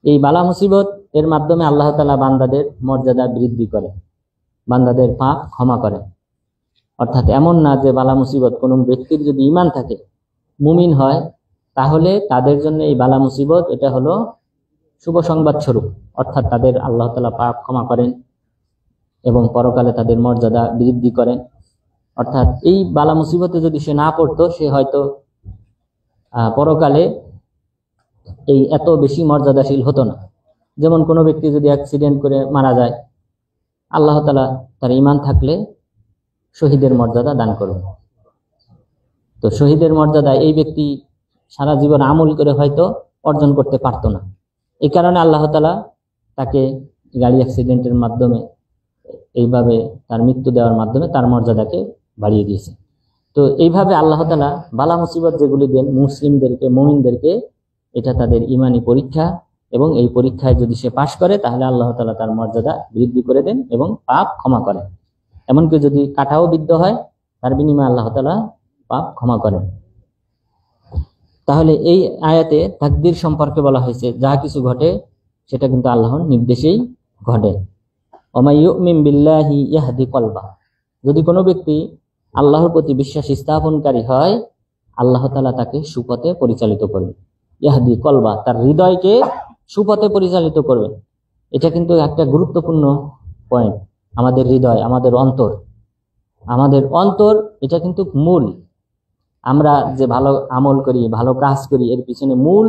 [SPEAKER 1] এই বালা মুসিবত এর মাধ্যমে আল্লাহ তাআলা বান্দাদের মর্যাদা বৃদ্ধি করে, বান্দাদের পাপ ক্ষমা করে। অর্থাৎ এমন না যে বালা মুসিবত, কোনো ব্যক্তির যদি ঈমান থাকে, মুমিন হয়, তাহলে তাদের জন্য এই বালা মুসিবত এটা হলো শুভ সংবাদ স্বরূপ, অর্থাৎ তাদের আল্লাহ তাআলা পাপ ক্ষমা করেন এবং পরকালে তাদের মর্যাদা বৃদ্ধি করেন। অর্থাৎ এই বালা মুসিবতে যদি সে না পড়তো, সে হয়তো পরকালে এই এত বেশি মর্যাদাশীল হতো না। যেমন কোনো ব্যক্তি যদি অ্যাক্সিডেন্ট করে মারা যায়, আল্লাহ তাআলা তার ঈমান থাকলে শহীদের মর্যাদা দান করবেন। তো শহীদের মর্যাদা এই ব্যক্তি সারা জীবন আমল করে হয়তো অর্জন করতে পারতো না। এই কারণে আল্লাহ তাআলা তাকে গাড়ি অ্যাক্সিডেন্টের মাধ্যমে, এইভাবে তার মৃত্যু দেওয়ার মাধ্যমে তার মর্যাদাকে বাড়িয়ে দিয়েছে। তো এইভাবে আল্লাহ তাআলা বালা মুসিবত যেগুলি দেন মুসলিমদেরকে, মুমিনদেরকে, এটা তাদের ঈমানি পরীক্ষা, এবং এই পরীক্ষায় যদি সে পাশ করে, তাহলে আল্লাহ তাআলা তার মর্যাদা বৃদ্ধি করে দেন এবং পাপ ক্ষমা করেন। এমনকি যদি কাঁটাও বিদ্ধ হয়, তার বিনিময়ে আল্লাহ তাআলা পাপ ক্ষমা করেন। তাহলে এই আয়াতে তাকদীর সম্পর্কে বলা হয়েছে, যা কিছু ঘটে সেটা কিন্তু আল্লাহর নির্দেশেই ঘটে। ওয়া ইউমিন বিল্লাহি ইয়াহদি কলবা। যদি কোনো ব্যক্তি আল্লাহর প্রতি বিশ্বাস স্থাপনকারী হয়, আল্লাহ তাআলা তাকে সুপথে পরিচালিত করবেন। ইয়াহদি কলবা, তার হৃদয়কে সুপথে পরিচালিত করবেন। এটা কিন্তু একটা গুরুত্বপূর্ণ পয়েন্ট। আমাদের হৃদয়, আমাদের অন্তর এটা কিন্তু মূল। আমরা যে ভালো আমল করি, ভালো কাজ করি, এর পিছনে মূল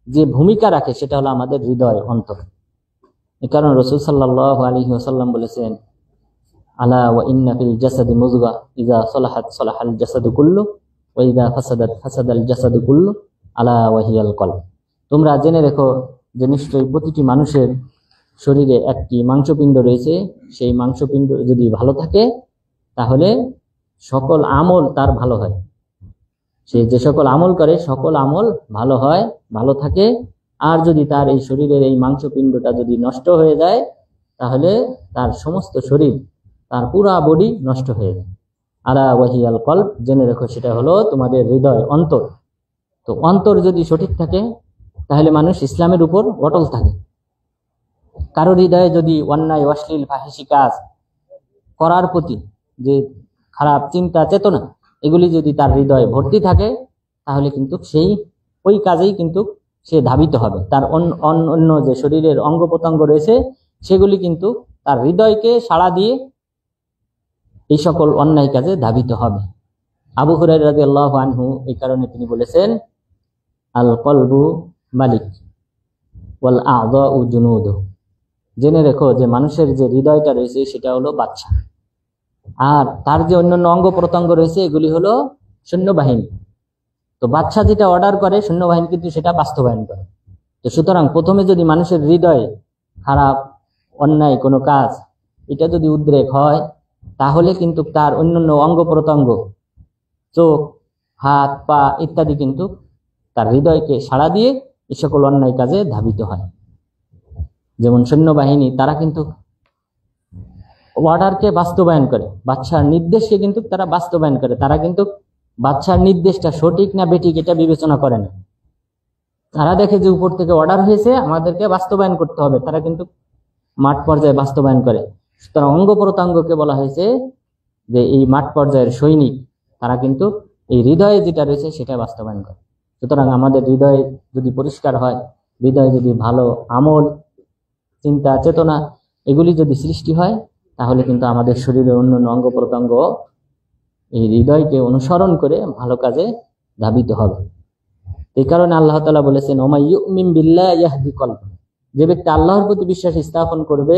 [SPEAKER 1] যে ভূমিকা রাখে সেটা হলো আমাদের হৃদয়, অন্তর। এই কারণে রাসূল সাল্লাল্লাহু আলাইহি ওয়াসাল্লাম বলেছেন, আলা ওয়া ইন্না ফিল জাসাদি মুযগা ইযা সালাহাত সালাহাল জাসাদু কুল্লু ওয়া ইযা ফাসাদাত ফাসাদাল জাসাদু কুল্লু আলা ওয়া হিয়াল কলব। তোমরা জেনে রেখো যে নিশ্চয়ই প্রতিটি মানুষের শরীরে একটি মাংসপিণ্ড রয়েছে, সেই মাংসপিণ্ড যদি ভালো থাকে তাহলে সকল আমল তার ভালো হয়। সে যে সকল আমল করে সকল আমল ভালো হয়, ভালো থাকে। আর যদি তার এই শরীরের এই মাংসপিণ্ডটা যদি নষ্ট হয়ে যায় তাহলে তার সমস্ত শরীর, তার পুরা বডি নষ্ট হয়ে যায়। আলা ওয়াহিয়াল কলব, জেনে রেখো সেটা হলো তোমাদের হৃদয়, অন্তর। তো অন্তর যদি সঠিক থাকে তাহলে মানুষ ইসলামের উপর অটল থাকে। কারো হৃদয়ে যদি অন্যায়, অশ্লীল, ফাহিশি কাজ করার প্রতি যে খারাপ চিন্তা, চেতনা, এগুলি যদি তার হৃদয়ে ভর্তি থাকে তাহলে কিন্তু সেই ওই কাজেই কিন্তু সে ধাবিত হবে। তার অন্য যে শরীরের অঙ্গ প্রত্যঙ্গ রয়েছে সেগুলি কিন্তু তার হৃদয়কে সাড়া দিয়ে এই সকল অন্যায় কাজে ধাবিত হবে। আবু হুরায়রা রাদিয়াল্লাহু আনহু এই কারণে তিনি বলেছেন, আল কলবু মালিক ওয়াল আ'যাউ জুনুদ। জেনে রেখো যে মানুষের যে হৃদয়টা রয়েছে সেটা হলো বাদশা, আর তার যে অন্যান্য অঙ্গ প্রত্যঙ্গ রয়েছে এগুলি হলো সৈন্যবাহিনী। তো বাদশা যেটা অর্ডার করে সৈন্যবাহিনী কিন্তু সেটা বাস্তবায়ন করে। তো সুতরাং প্রথমে যদি মানুষের হৃদয়ে খারাপ, অন্যায় কোনো কাজ এটা যদি উদ্রেক হয় তাহলে কিন্তু তার অন্যান্য অঙ্গ প্রত্যঙ্গ, চোখ, হাত, পা ইত্যাদি কিন্তু তার হৃদয়কে সাড়া দিয়ে এই সকল অন্যায় কাজে ধাবিত হয়। যেমন সৈন্যবাহিনী তারা কিন্তু অর্ডারকে বাস্তবায়ন করে, বাদশার নির্দেশকে কিন্তু তারা বাস্তবায়ন করে। তারা কিন্তু বাদশার নির্দেশটা সঠিক না বেঠিক এটা বিবেচনা করে না। তারা দেখে যে উপর থেকে অর্ডার হয়েছে, আমাদেরকে বাস্তবায়ন করতে হবে, তারা কিন্তু মাঠ পর্যায়ে বাস্তবায়ন করে। সুতরাং অঙ্গ প্রত্যঙ্গকে বলা হয়েছে যে এই মাঠ পর্যায়ের সৈনিক, তারা কিন্তু এই হৃদয়ে যেটা রয়েছে সেটা বাস্তবায়ন করে। সুতরাং আমাদের হৃদয় যদি পরিষ্কার হয়, হৃদয়ে যদি ভালো আমল, চিন্তা, চেতনা এগুলি যদি সৃষ্টি হয় তাহলে কিন্তু আমাদের শরীরের অন্যান্য অঙ্গ প্রত্যঙ্গ এই হৃদয়কে অনুসরণ করে ভালো কাজে ধাবিত হবে। এই কারণে আল্লাহ তাআলা বলেছেন, ওমা ইউমিন বিল্লাহি ইয়াহদি কলবু। যে ব্যক্তি আল্লাহর প্রতি বিশ্বাস স্থাপন করবে,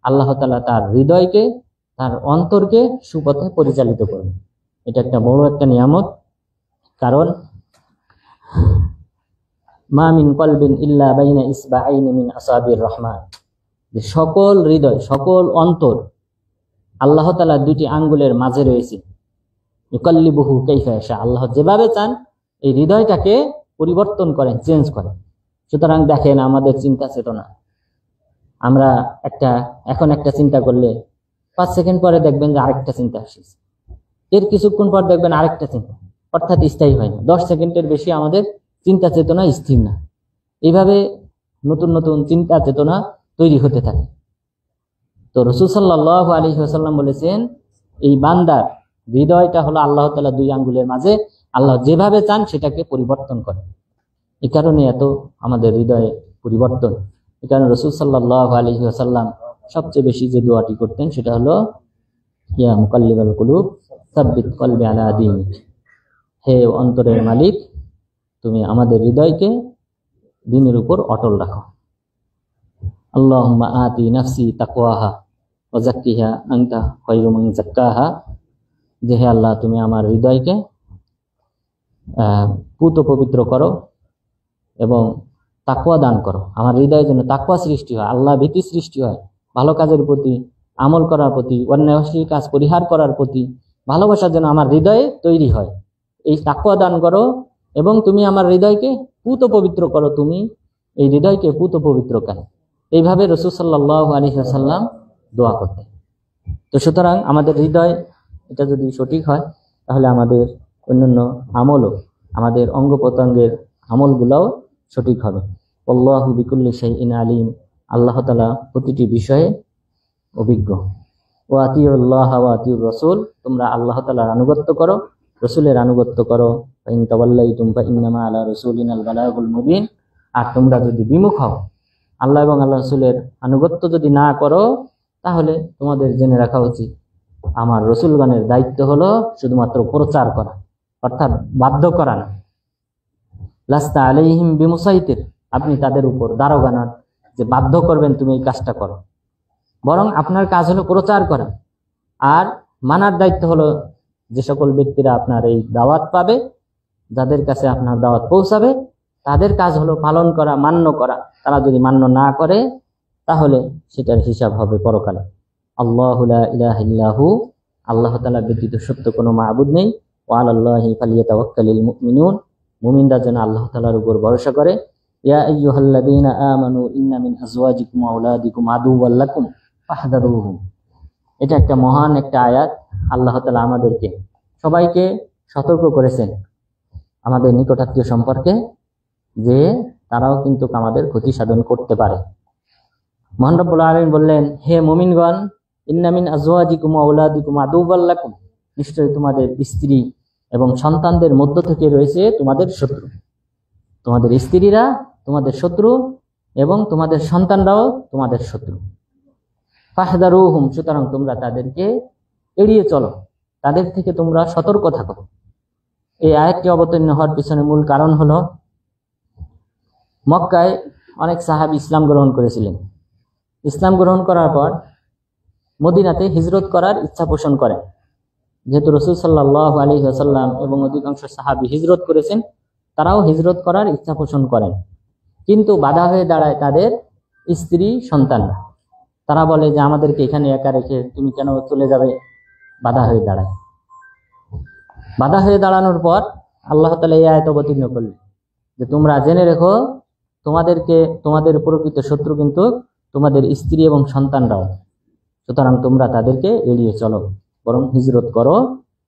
[SPEAKER 1] আল্লাহ তাআলা তার হৃদয়কে, তার অন্তরকে সুপথে পরিচালিত করবে। এটা একটা বড় একটা নিয়ামত। কারণ মা মিন কলবিন ইল্লা বাইনা ইসবাআইনি মিন আসাবির রহমান, যে সকল হৃদয়, সকল অন্তর আল্লাহ তাআলা দুটি আঙ্গুলের মাঝে রয়েছে। ইউকাল্লিবুহু কাইফা ইয়াশা, আল্লাহ যেভাবে চান এই হৃদয়টাকে পরিবর্তন করেন, চেঞ্জ করেন। সুতরাং দেখেন আমাদের চিন্তা চেতনা, আমরা এখন একটা চিন্তা করলে 5 সেকেন্ড পরে দেখবেন যে আরেকটা চিন্তা আসছে, এর কিছুক্ষণ পর দেখবেন আরেকটা চিন্তা, অর্থাৎ স্থায়ী হয় না। 10 সেকেন্ডের বেশি আমাদের চিন্তা চেতনা স্থির না। এইভাবে নতুন নতুন চিন্তা চেতনা তৈরি হতে থাকে। তো রাসূল সাল্লাল্লাহু আলাইহি ওয়াসাল্লাম বলেছেন, এই বান্দার হৃদয়টা হলো আল্লাহ তাআলা দুই আঙ্গুলের মাঝে, আল্লাহ যেভাবে চান সেটাকে পরিবর্তন করে। এই কারণে এত আমাদের হৃদয়ে পরিবর্তন। এই কারণে রাসূল সাল্লাল্লাহু আলাইহি ওয়াসাল্লাম সবচেয়ে বেশি যে দোয়াটি করতেন সেটা হলো, ইয়া মুকাল্লিবাল কুলুব সাব্বিত কলবি আলা দীনিক। হে অন্তরের মালিক, তুমি আমাদের হৃদয়কে দ্বীনের উপর অটল রাখো। আল্লাহুম্মা আতি নাফসি তাকওয়াহা ওয়া যাক্কিহা আনতা খায়রু মান যাক্কাহা। যে হে আল্লাহ, তুমি আমার হৃদয়কে পুত পবিত্র করো এবং তাকওয়া দান করো। আমার হৃদয়ে যেন তাকওয়া সৃষ্টি হয়, আল্লাহ ভীতি সৃষ্টি হয়, ভালো কাজের প্রতি, আমল করার প্রতি, অন্যায় অশ্লীল কাজ পরিহার করার প্রতি ভালোবাসা যেন আমার হৃদয়ে তৈরি হয়। এই তাকওয়া দান করো এবং তুমি আমার হৃদয়কে পুত পবিত্র করো, তুমি এই হৃদয়কে পুত পবিত্র করো। এইভাবে রাসূল সাল্লাল্লাহু আলাইহি ওয়াসাল্লাম দোয়া করতেন। তো সুতরাং আমাদের হৃদয় এটা যদি সঠিক হয় তাহলে আমাদের অন্যান্য আমলও, আমাদের অঙ্গ প্রত্যঙ্গের আমলগুলোও সঠিক হবে। আল্লাহু বিকুল্লি শাইইন আলিম, আল্লাহ তাআলা প্রতিটি বিষয়ে অভিজ্ঞ। ওয়া আতিউল্লাহ ওয়া আতিউর রাসূল, তোমরা আল্লাহ তাআলার আনুগত্য করো, রাসূলের আনুগত্য করো। ইন তাওয়াল্লাইতুম ফাইন্নামা আলা রাসূলিনাল বালাগুল মুবিন। আর তোমরা যদি বিমুখ হও, আল্লাহ এবং আল্লাহ রাসূলের আনুগত্য যদি না করো, তাহলে তোমাদের জেনে রাখা উচিত আমার রাসূলগণের দায়িত্ব হলো শুধুমাত্র প্রচার করা, অর্থাৎ বাধ্য করা না। লাস্তা আলাইহিম বিমুসাইতির, আপনি তাদের উপর দারোগা নন যে বাধ্য করবেন তুমি এই কাজটা করো, বরং আপনার কাজ হলো প্রচার করা। আর মানার দায়িত্ব হলো যে সকল ব্যক্তিরা আপনার এই দাওয়াত পাবে, যাদের কাছে আপনার দাওয়াত পৌঁছাবে, তাদের কাজ হলো পালন করা, মান্য করা। তারা যদি মান্য না করে তাহলে সেটার হিসাব হবে পরকালে। আল্লাহু লা ইলাহা ইল্লাহু, আল্লাহ তাআলা ব্যতীত সত্য কোনো মাবুদ নেই। ওয়া আলাল্লাহি ফালিয়াতাওয়াক্কালিল মুমিনুন, মুমিনরা যেন আল্লাহ তাআলার উপর ভরসা করে। ইয়া আইয়ুহাল্লাযীনা আমানু ইন্না মিন আজওয়াজিকুম ওয়া আওলাদিকুম আদুওয়াল লাকুম ফাহদারুহুম। এটা একটা মহান একটা আয়াত। আল্লাহ তাআলা আমাদেরকে সবাইকে সতর্ক করেছেন আমাদের নিকটাত্মীয় সম্পর্কে, যে তারাও কিন্তু আমাদের ক্ষতি সাধন করতে পারে। মহান রব্বুল আলামিন বললেন, হে মুমিনগণ, ইন্না মিন আজওয়াজিকুম ওয়া আওলাদিকুম আদুওয়াল লাকুম, নিশ্চয়ই তোমাদের স্ত্রী এবং সন্তানদের মধ্য থেকে রয়েছে তোমাদের শত্রু। তোমাদের স্ত্রীরা তোমাদের শত্রু এবং তোমাদের সন্তানরাও তোমাদের শত্রু। ফাহদারুহুম, সুতরাং তোমরা তাদেরকে এড়িয়ে চলো, তাদের থেকে তোমরা সতর্ক থাকো। এই আয়াতটি অবতীর্ণ হওয়ার পিছনে মূল কারণ হলো, মক্কায় অনেক সাহাবী ইসলাম গ্রহণ করেছিলেন। ইসলাম গ্রহণ করার পর মদিনাতে হিজরত করার ইচ্ছা পোষণ করেন। যেহেতু রাসূল সাল্লাল্লাহু আলাইহি ওয়াসাল্লাম এবং অধিকাংশ সাহাবী হিজরত করেছেন, তারাও হিজরত করার ইচ্ছা পোষণ করেন। কিন্তু বাধা হয়ে দাঁড়ায় তাদের স্ত্রী সন্তানরা। তারা বলে যে আমাদেরকে এখানে একা রেখে তুমি কেন চলে যাবে, বাধা হয়ে দাঁড়ায়। বাধা হয়ে দাঁড়ানোর পর আল্লাহ তাআলা এই আয়াত অবতীর্ণ করলেন যে তোমরা জেনে রেখো, তোমাদের প্রকৃত শত্রু কিন্তু তোমাদের স্ত্রী এবং সন্তানরাও। সুতরাং তোমরা তাদেরকে এড়িয়ে চলো, বরং হিজরত করো।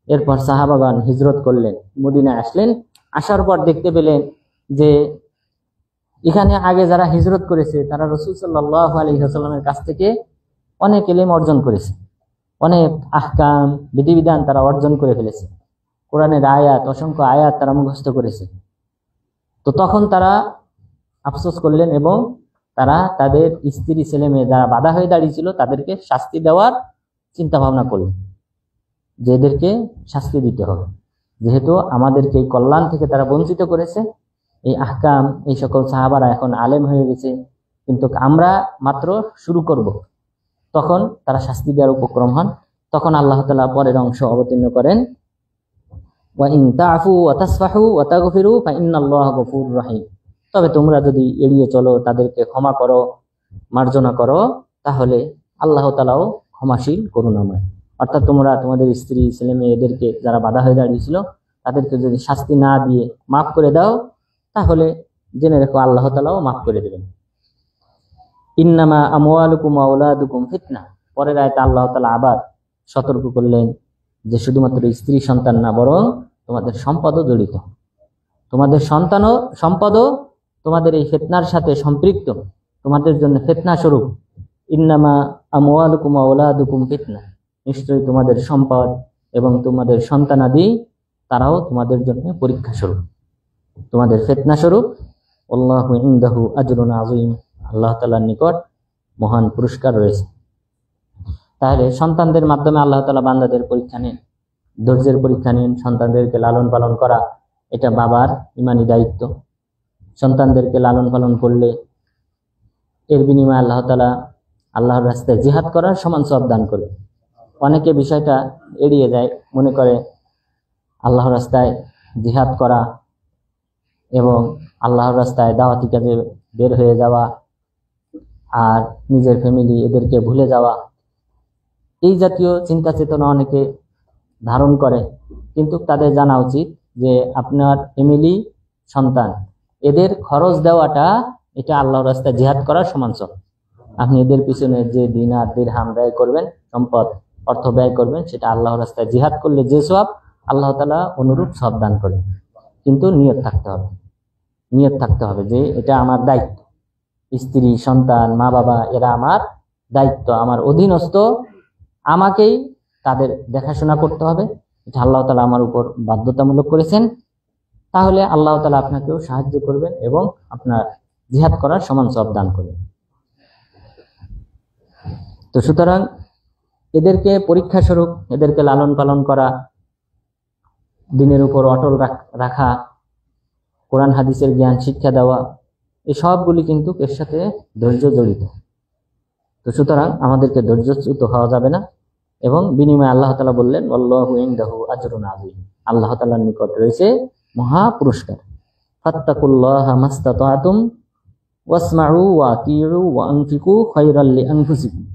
[SPEAKER 1] এরপর সাহাবাগণ হিজরত করলেন, মদিনায় আসলেন। আসার পর দেখতে পেলেন যে এখানে আগে যারা হিজরত করেছে তারা রাসূল সাল্লাল্লাহু আলাইহি ওয়াসাল্লামের কাছ থেকে অনেক ইলম অর্জন করেছে, অনেক আহকাম বিধিবিধান তারা অর্জন করে ফেলেছে, কোরআনের আয়াত, অসংখ্য আয়াত তারা মুখস্থ করেছে। তো তখন তারা আফসোস করলেন এবং তারা তাদের স্ত্রী ছেলে মেয়ে যারা বাধা হয়ে দাঁড়িয়েছিল তাদেরকে শাস্তি দেওয়ার চিন্তা ভাবনা করলেন, যে এদেরকে শাস্তি দিতে হবে, যেহেতু আমাদেরকে এই কল্যাণ থেকে তারা বঞ্চিত করেছে। এই আহকাম, এই সকল সাহাবারা এখন আলেম হয়ে গেছে, কিন্তু আমরা মাত্র শুরু করব। তখন তারা শাস্তি দেওয়ার উপক্রম হন। তখন আল্লাহ তাআলা পরের অংশ অবতীর্ণ করেন, ওয়া ইন তা'ফু ওয়া তাসফাহু ওয়া তাগফিরু ফা ইন্নাল্লাহা গফুরুর রহিম। তবে তোমরা যদি এড়িয়ে চলো, তাদেরকে ক্ষমা করো, মার্জনা করো, তাহলে আল্লাহ তাআলাও ক্ষমাশীল, করুণাময়। অর্থাৎ তোমরা তোমাদের স্ত্রী ছেলে মেয়ে এদেরকে যারা বাধা হয়ে দাঁড়িয়েছিল তাদেরকে যদি শাস্তি না দিয়ে মাফ করে দাও, তাহলে জেনে রেখো আল্লাহ তাআলাও মাফ করে দেবেন। ইন্নামা আমওয়ালুকুম ওয়া আওলাদুকুম ফিতনা। পরের আয়াতে আল্লাহ তাআলা আবার সতর্ক করলেন যে শুধুমাত্র স্ত্রী সন্তান না, বরং তোমাদের সম্পদও জড়িত। তোমাদের সম্পদও তোমাদের এই ফিতনার সাথে সম্পৃক্ত, তোমাদের জন্য ফিতনা স্বরূপ। ইন্নামা আমওয়ালুকুম ওয়া আওলাদুকুম ফিতনা, নিশ্চয়ই তোমাদের সম্পদ এবং তোমাদের সন্তানাদি তারাও তোমাদের জন্য পরীক্ষা স্বরূপ, তোমাদের ফিতনা স্বরূপ। আল্লাহু ইনদাহু আজরুন আযীম, আল্লাহ তাআলার নিকট মহান পুরস্কার রয়েছে। তাহলে সন্তানদের মাধ্যমে আল্লাহ তাআলা বান্দাদের পরীক্ষা নেন, ধৈর্যের পরীক্ষা নেন। সন্তানদেরকে লালন পালন করা এটা বাবার ইমানি দায়িত্ব। সন্তানদেরকে লালন পালন করলে এর বিনিময়ে আল্লাহ তাআলা আল্লাহর রাস্তায় জিহাদ করার সমান সওয়াব দান করবে। অনেকে বিষয়টা এড়িয়ে যায়, মনে করে আল্লাহর রাস্তায় জিহাদ করা এবং আল্লাহর রাস্তায় দাওয়াতি কাজে বের হয়ে যাওয়া আর নিজের ফ্যামিলি এদেরকে ভুলে যাওয়া, এই জাতীয় চিন্তা চেতনা অনেকে ধারণ করে। কিন্তু তাদের জানা উচিত যে আপনার ফ্যামিলি, সন্তান, এদের খরচ দেওয়াটা এটা আল্লাহর রাস্তায় জিহাদ করার সমান সওয়াব। আপনি এদের পিছনে যে দিনার দিরহাম ব্যয় করবেন, সম্পদ অর্থ ব্যয় করবেন, সেটা আল্লাহর রাস্তায় জিহাদ করলে যে সওয়াব, আল্লাহ তাআলা অনুরূপ সওয়াব দান করেন। কিন্তু নিয়ত থাকতে হবে যে এটা আমার দায়িত্ব। স্ত্রী, সন্তান, মা বাবা এরা আমার দায়িত্ব, আমার অধীনস্থ, আমাকেই তাদের দেখাশোনা করতে হবে। এটা আল্লাহ তাআলা আমার উপর বাধ্যতামূলক করেছেন। তাহলে আল্লাহ তাআলা আপনাকেও সাহায্য করবেন এবং আপনার জিহাদ করার সমান সওয়াব দান করবেন। তো সুতরাং এদেরকে পরীক্ষা স্বরূপ এদেরকে লালন পালন করা দিনের উপর অটল রাখা, কোরআন হাদিসের জ্ঞান শিক্ষা দেওয়া, এই সবগুলি কিন্তু এর সাথে ধৈর্য জড়িত। তো সুতরাং আমাদেরকে ধৈর্যচ্যুত হওয়া যাবে না। এবং বিনিময়ে আল্লাহ তাআলা বললেন, আল্লাহু ইনদাহু আজরুন আযীম, আল্লাহ তাআলার নিকট রয়েছে মহা পুরস্কার। ফাত্তাকুল্লাহা মাসতাতা'তুম ওয়াসমাউ ওয়া আতিউ ওয়া আনফিকু খায়রাল লিআনফুসিকুম।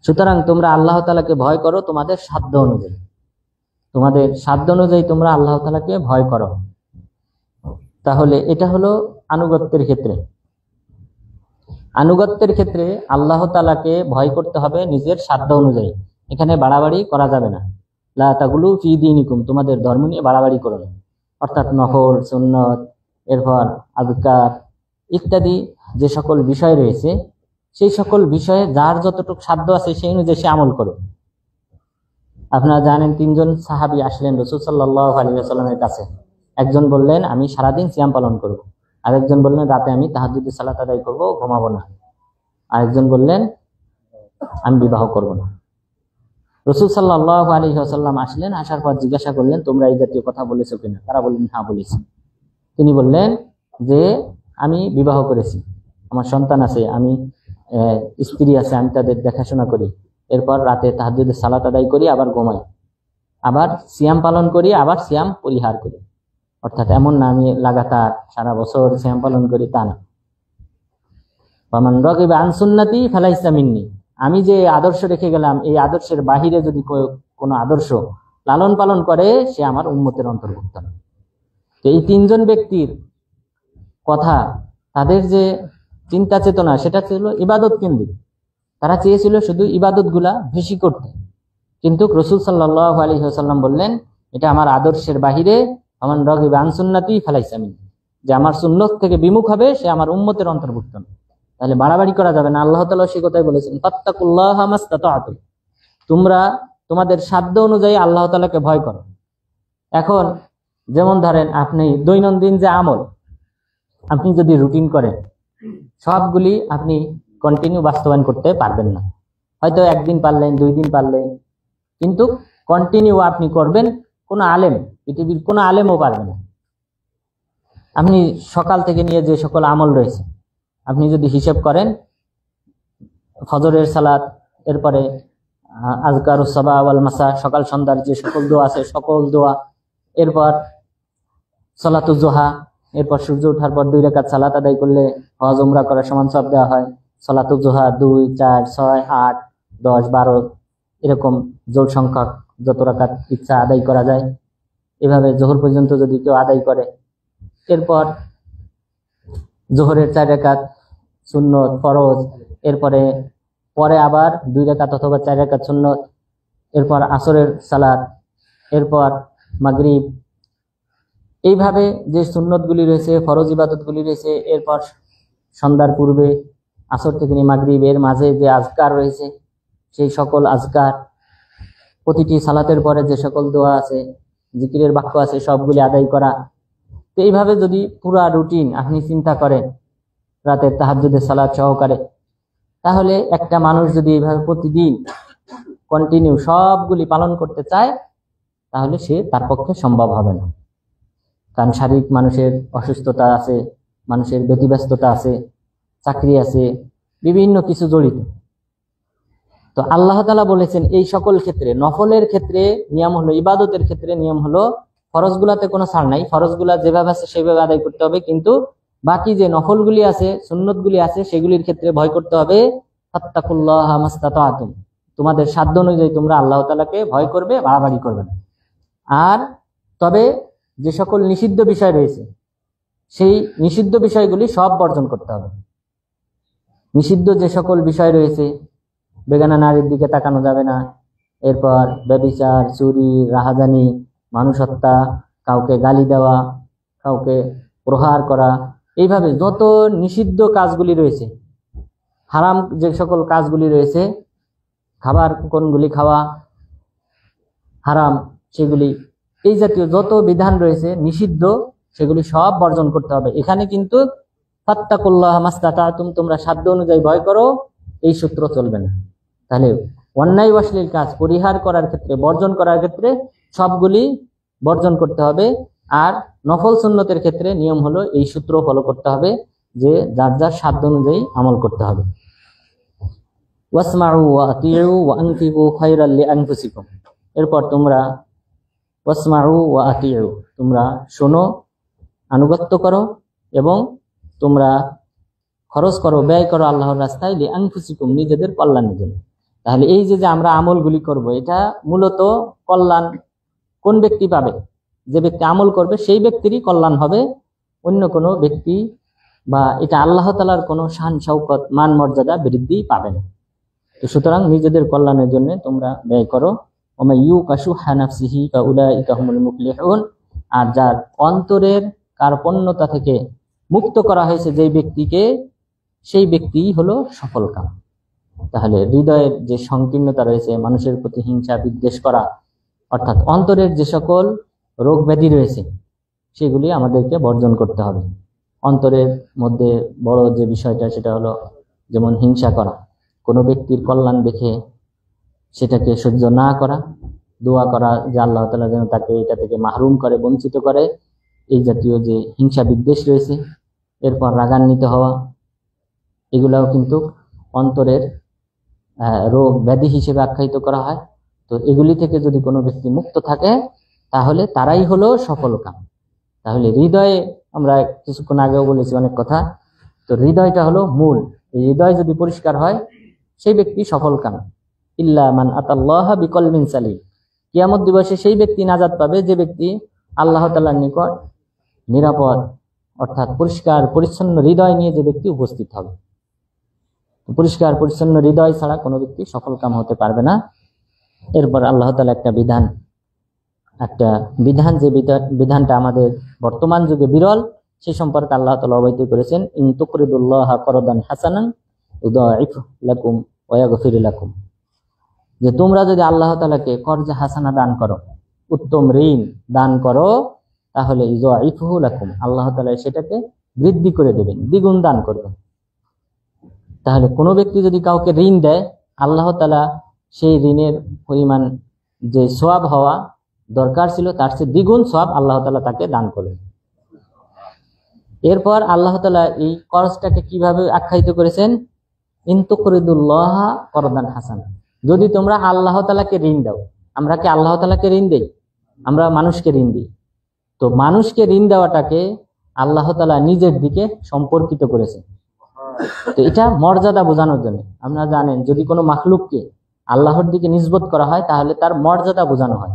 [SPEAKER 1] সুতরাং তোমরা আল্লাহ তাআলাকে ভয় করো তোমাদের সাধ্য অনুযায়ী, তোমাদের সাধ্য অনুযায়ী তোমরা আল্লাহ তাআলাকে ভয় করো। তাহলে এটা হলো আনুগত্যের ক্ষেত্রে। আনুগত্যের ক্ষেত্রে আল্লাহ তাআলাকে ভয় করতে হবে নিজের সাধ্য অনুযায়ী, এখানে বাড়াবাড়ি করা যাবে না। লা তাগুলু ফি দীনিকুম, তোমাদের ধর্ম নিয়ে বাড়াবাড়ি করো না। অর্থাৎ নফল, সুন্নত, এরপর আযকার ইত্যাদি যে সকল বিষয় রয়েছে, সেই সকল বিষয়ে যার যতটুকু সাধ্য আছে সেই অনুযায়ী সে আমল করো। আপনারা জানেন, 3 জন সাহাবী আসলেন রাসূল সাল্লাল্লাহু আলাইহি ওয়াসাল্লামের কাছে। একজন বললেন আমি সারাদিন সিয়াম পালন করব, আরেকজন বললেন রাতে আমি তাহাজ্জুদের সালাত আদায় করব, ঘুমাবো না, আরেকজন বললেন আমি বিবাহ করব না। রাসূল সাল্লাল্লাহু আলাইহি ওয়াসাল্লাম আসলেন, আসার পর জিজ্ঞাসা করলেন তোমরা এই জাতীয় কথা বলেছো কিনা? তারা বললেন হ্যাঁ বলেছি। তিনি বললেন যে আমি বিবাহ করেছি, আমার সন্তান আছে, আমি স্ত্রী আছে, আমি তাদের দেখাশোনা করি, এরপর রাতে তাহাজ্জুদের সালাত আদায় করি, আবার ঘুমাই, আবার সিয়াম পালন করি, আবার সিয়াম পরিহার করি। অর্থাৎ এমন না আমি লাগাতার সারা বছর সিয়াম পালন করি, তা না। ফামান রাগিবা আন সুন্নতি ফালাইসা মিন্নি, আমি যে আদর্শ রেখে গেলাম এই আদর্শের বাহিরে যদি কোনো আদর্শ লালন পালন করে সে আমার উম্মতের অন্তর্ভুক্ত না। তো এই 3 জন ব্যক্তির কথা, তাদের যে চিন্তা চেতনা সেটা ছিল ইবাদত কেন্দ্রিক। তারা চেয়েছিল শুধু ইবাদত গুলা বেশি করতে, কিন্তু রাসূল সাল্লাল্লাহু আলাইহি ওয়াসাল্লাম বললেন এটা আমার আদর্শের বাহিরে, ফামান রাগিবা আন সুন্নতি ফালাইসা মিন্নি, যে আমার সুন্নত থেকে বিমুখ হবে সে আমার উম্মতের অন্তর্ভুক্ত না। তাহলে বাড়াবাড়ি করা যাবে না। আল্লাহ তাআলা সেই কথাই বলেছেন, ফাত্তাকুল্লাহা মাসতাতা'তুম, তোমরা তোমাদের সাধ্য অনুযায়ী আল্লাহ তাআলাকে ভয় করো। এখন যেমন ধরেন আপনি দৈনন্দিন যে আমল আপনি যদি রুটিন করেন, সবগুলি আপনি কন্টিনিউ বাস্তবায়ন করতে পারবেন না। হয়তো একদিন পারলেন, 2 দিন পারলেন, কিন্তু কন্টিনিউ আপনি করবেন, কোনো আলেম, পৃথিবীর কোনো আলেমও পারবে না। আপনি সকাল থেকে নিয়ে যে সকল আমল রয়েছে আপনি যদি হিসেব করেন, ফজরের সালাত, এরপরে আযকারুস সাবাহ ওয়াল মাসা, সকাল সন্ধ্যার যে সকল দোয়া আছে সকল দোয়া, এরপর সালাতুজ জোহা, এরপর সূর্য ওঠার পর 2 রাকাত সালাত আদায় করলে হজ উমরা করার সমান সওয়াব দেওয়া হয়। সালাতুজ জোহা 2, 4, 6, 8, 10, 12 এরকম জোড় সংখ্যক যত রাকাত ইচ্ছা আদায় করা যায়, এভাবে জোহর পর্যন্ত যদি কেউ আদায় করে, এরপর জোহরের 4 রাকাত সুন্নত ফরজ, এরপরে পরে আবার 2 রাকাত অথবা 4 রাকাত সুন্নত, এরপর আসরের সালাত, এরপর মাগরিব, এইভাবে যে সুন্নতগুলি রয়েছে, ফরজ ইবাদতগুলি রয়েছে, এরপর সন্ধ্যার পূর্বে আসর থেকে নিয়ে মাগরিব এর মাঝে যে আজকার রয়েছে সেই সকল আজকার, প্রতিটি সালাতের পরে যে সকল দোয়া আছে, জিকিরের বাক্য আছে, সবগুলি আদায় করা। তো এইভাবে যদি পুরা রুটিন আপনি চিন্তা করেন রাতের তাহাজ্জুদের সালাত সহকারে, তাহলে একটা মানুষ যদি এইভাবে প্রতিদিন কন্টিনিউ সবগুলি পালন করতে চায় তাহলে তার পক্ষে সম্ভব হবে না। কারণ শারীরিক মানুষের অসুস্থতা আছে, মানুষের ব্যতিব্যস্ততা আছে, চাকরি আছে, বিভিন্ন কিছু জড়িত। তো আল্লাহ তাআলা বলেছেন এই সকল ক্ষেত্রে, নফলের ক্ষেত্রে নিয়ম হলো, ইবাদতের ক্ষেত্রে নিয়ম হলো ফরজগুলাতে কোনো ছাড় নাই, ফরজগুলা যেভাবে আছে সেভাবে আদায় করতে হবে, কিন্তু বাকি যে নফলগুলি আছে, সুন্নতগুলি আছে, সেগুলির ক্ষেত্রে ভয় করতে হবে। ফাত্তাকুল্লাহা মাসতাতা'তুম, তোমাদের সাধ্য অনুযায়ী তোমরা আল্লাহ তাআলাকে ভয় করবে, বাড়াবাড়ি করবে না। আর তবে যে সকল নিষিদ্ধ বিষয় রয়েছে সেই নিষিদ্ধ বিষয়গুলি সব বর্জন করতে হবে। নিষিদ্ধ যে সকল বিষয় রয়েছে, বেগানা নারীর দিকে তাকানো যাবে না, এরপর ব্যভিচার, চুরি, রাহাজানি, মানুষ হত্যা, কাউকে গালি দেওয়া, কাউকে প্রহার করা, এইভাবে যত নিষিদ্ধ কাজগুলি রয়েছে, হারাম যে সকল কাজগুলি রয়েছে, খাবার কোনগুলি খাওয়া হারাম সেগুলি, এই জাতীয় যত বিধান রয়েছে নিষিদ্ধ সেগুলি সব বর্জন করতে হবে। এখানে কিন্তু ফাত্তাকুল্লাহা মাসতাতা'তুম, তোমরা সাধ্য অনুযায়ী ভয় করো, এই সূত্র চলবে না। তাহলে অন্যায় অশ্লীল কাজ পরিহার করার ক্ষেত্রে, বর্জন করার ক্ষেত্রে সবগুলি বর্জন করতে হবে। আর নফল সুন্নতের ক্ষেত্রে নিয়ম হলো এই সূত্র ফলো করতে হবে যে যার যার সাধ্য অনুযায়ী আমল করতে হবে। ওয়াসমাউ ওয়া আতিউ ওয়া আনফিকু খায়রাল লিআনফুসিকুম। এরপর তোমরা ওয়াসমাউ ওয়া আতিউ, তোমরা শোনো, আনুগত্য করো এবং তোমরা খরচ করো, ব্যয় করো আল্লাহর রাস্তায়, লিআনফুসিকুম, নিজেদের কল্যাণের জন্য। তাহলে এই যে আমরা আমলগুলি করব, এটা মূলত কল্যাণ কোন ব্যক্তি পাবে? যে ব্যক্তি আমল করবে সেই ব্যক্তিরই কল্যাণ হবে, অন্য কোনো ব্যক্তি বা এটা আল্লাহ তাআলার কোনো শান শৌকত মান মর্যাদা বৃদ্ধি পাবে না। তো সুতরাং নিজেদের কল্যাণের জন্য তোমরা ব্যয় করো। ওমা ইউকাশুহা নাফসিহি ফাউলাইকা হুমুল মুফলিহুন। আর যার অন্তরের কার্পণ্যতা থেকে মুক্ত করা হয়েছে যেই ব্যক্তিকে, সেই ব্যক্তিই হলো সফলকাম। তাহলে হৃদয়ের যে সংকীর্ণতা রয়েছে, মানুষের প্রতি হিংসা বিদ্বেষ করা, অর্থাৎ অন্তরের যে সকল রোগ ব্যাধি রয়েছে সেগুলি আমাদেরকে বর্জন করতে হবে। অন্তরের মধ্যে বড় যে বিষয়টা সেটা হলো যেমন হিংসা করা, কোনো ব্যক্তির কল্যাণ দেখে সেটাকে সহ্য না করা, দোয়া করা যে আল্লাহ তাআলা যেন তাকে এটা থেকে মাহরুম করে, বঞ্চিত করে, এই জাতীয় যে হিংসা বিদ্বেষ রয়েছে। এরপর রাগান্বিত হওয়া, এগুলাও কিন্তু অন্তরের রোগ ব্যাধি হিসেবে আখ্যায়িত করা হয়। তো এগুলি থেকে যদি কোনো ব্যক্তি মুক্ত থাকে তাহলে তারাই হলো সফলকাম। তাহলে হৃদয়ে, আমরা কিছুক্ষণ আগেও বলেছি অনেক কথা, তো হৃদয়টা হলো মূল। এই হৃদয় যদি পরিষ্কার হয় সেই ব্যক্তি সফলকাম। ইল্লা মান আতাল্লাহা বিকলবিন সালিম, কিয়ামত দিবসে সেই ব্যক্তি নাজাত পাবে যে ব্যক্তি আল্লাহ তাআলার নিকট নিরাপদ অর্থাৎ পরিষ্কার পরিচ্ছন্ন হৃদয় নিয়ে যে ব্যক্তি উপস্থিত হবে। পরিষ্কার পরিচ্ছন্ন হৃদয় ছাড়া কোনো ব্যক্তি সফলকাম হতে পারবে না। এরপর আল্লাহ তাআলা একটা বিধান যে বিধানটা আমাদের বর্তমান যুগে বিরল, সে সম্পর্কে আল্লাহ তাআলা অবহিত করেছেন, ইন তুকরিদুল্লাহা করদান হাসানান ইউদাইফ লাকুম ওয়া ইয়াগফির লাকুম। যে তোমরা যদি আল্লাহ তাআলাকে কর্জে হাসানা দান করো, উত্তম ঋণ দান করো, তাহলে ইউদাইফহু লাকুম, আল্লাহ তাআলা সেটাকে বৃদ্ধি করে দেবেন, দ্বিগুণ দান করবেন। তাহলে কোনো ব্যক্তি যদি কাউকে ঋণ দেয়, আল্লাহ তাআলা সেই ঋণের পরিমাণ যে সওয়াব হওয়া দরকার ছিল তার চেয়ে দ্বিগুণ সওয়াব আল্লাহ তাআলা তাকে দান করবেন। এরপর আল্লাহ তাআলা এই কর্জটাকে কিভাবে আখ্যায়িত করেছেন, ইন তুকরিদুল্লাহা করদান হাসানা, যদি তোমরা আল্লাহ তাআলাকে ঋণ দাও। আমরা কি আল্লাহ তাআলাকে ঋণ দেই? আমরা মানুষকে ঋণ দিই। তো মানুষকে ঋণ দেওয়াটাকে আল্লাহ তাআলা নিজের দিকে সম্পর্কিত করেছেন। তো এটা মর্যাদা বোঝানোর জন্য। আপনারা জানেন যদি কোনো মাখলুককে আল্লাহর দিকে নিসবত করা হয় তাহলে তার মর্যাদা বোঝানো হয়।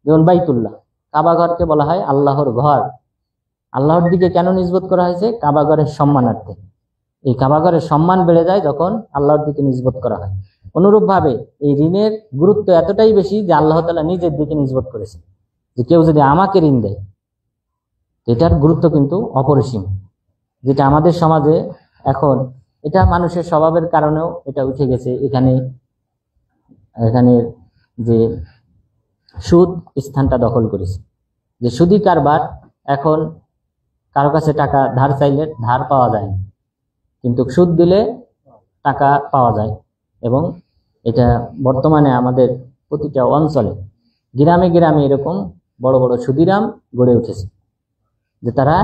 [SPEAKER 1] যেমন বাইতুল্লাহ, কাবা ঘরকে বলা হয় আল্লাহর ঘর। আল্লাহর দিকে কেন নিসবত করা হয়েছে? কাবা ঘরের সম্মানার্থে। এই কাবা ঘরের সম্মান বেড়ে যায় যখন আল্লাহর দিকে নিসবত করা হয়। অনুরূপ ভাবে এই ঋণের গুরুত্ব এতটাই বেশি যে আল্লাহ তাআলা নিজের দিকে নিসবত করেছে, যে কেউ যদি আমাকে ঋণ দেয়, এটার গুরুত্ব কিন্তু অপরিসীম। যেটা আমাদের সমাজে এখন, এটা মানুষের স্বভাবের কারণেও এটা উঠে গেছে। এখানে যে সুদ স্থানটা দখল করেছে, যে সুদি কারবার। এখন কারো কাছে টাকা ধার চাইলে ধার পাওয়া যায় না, কিন্তু সুদ দিলে টাকা পাওয়া যায়। এবং এটা বর্তমানে আমাদের প্রতিটা অঞ্চলে, গ্রামে গ্রামে এরকম বড় বড় সুদিরাম গড়ে উঠেছে, যে তারা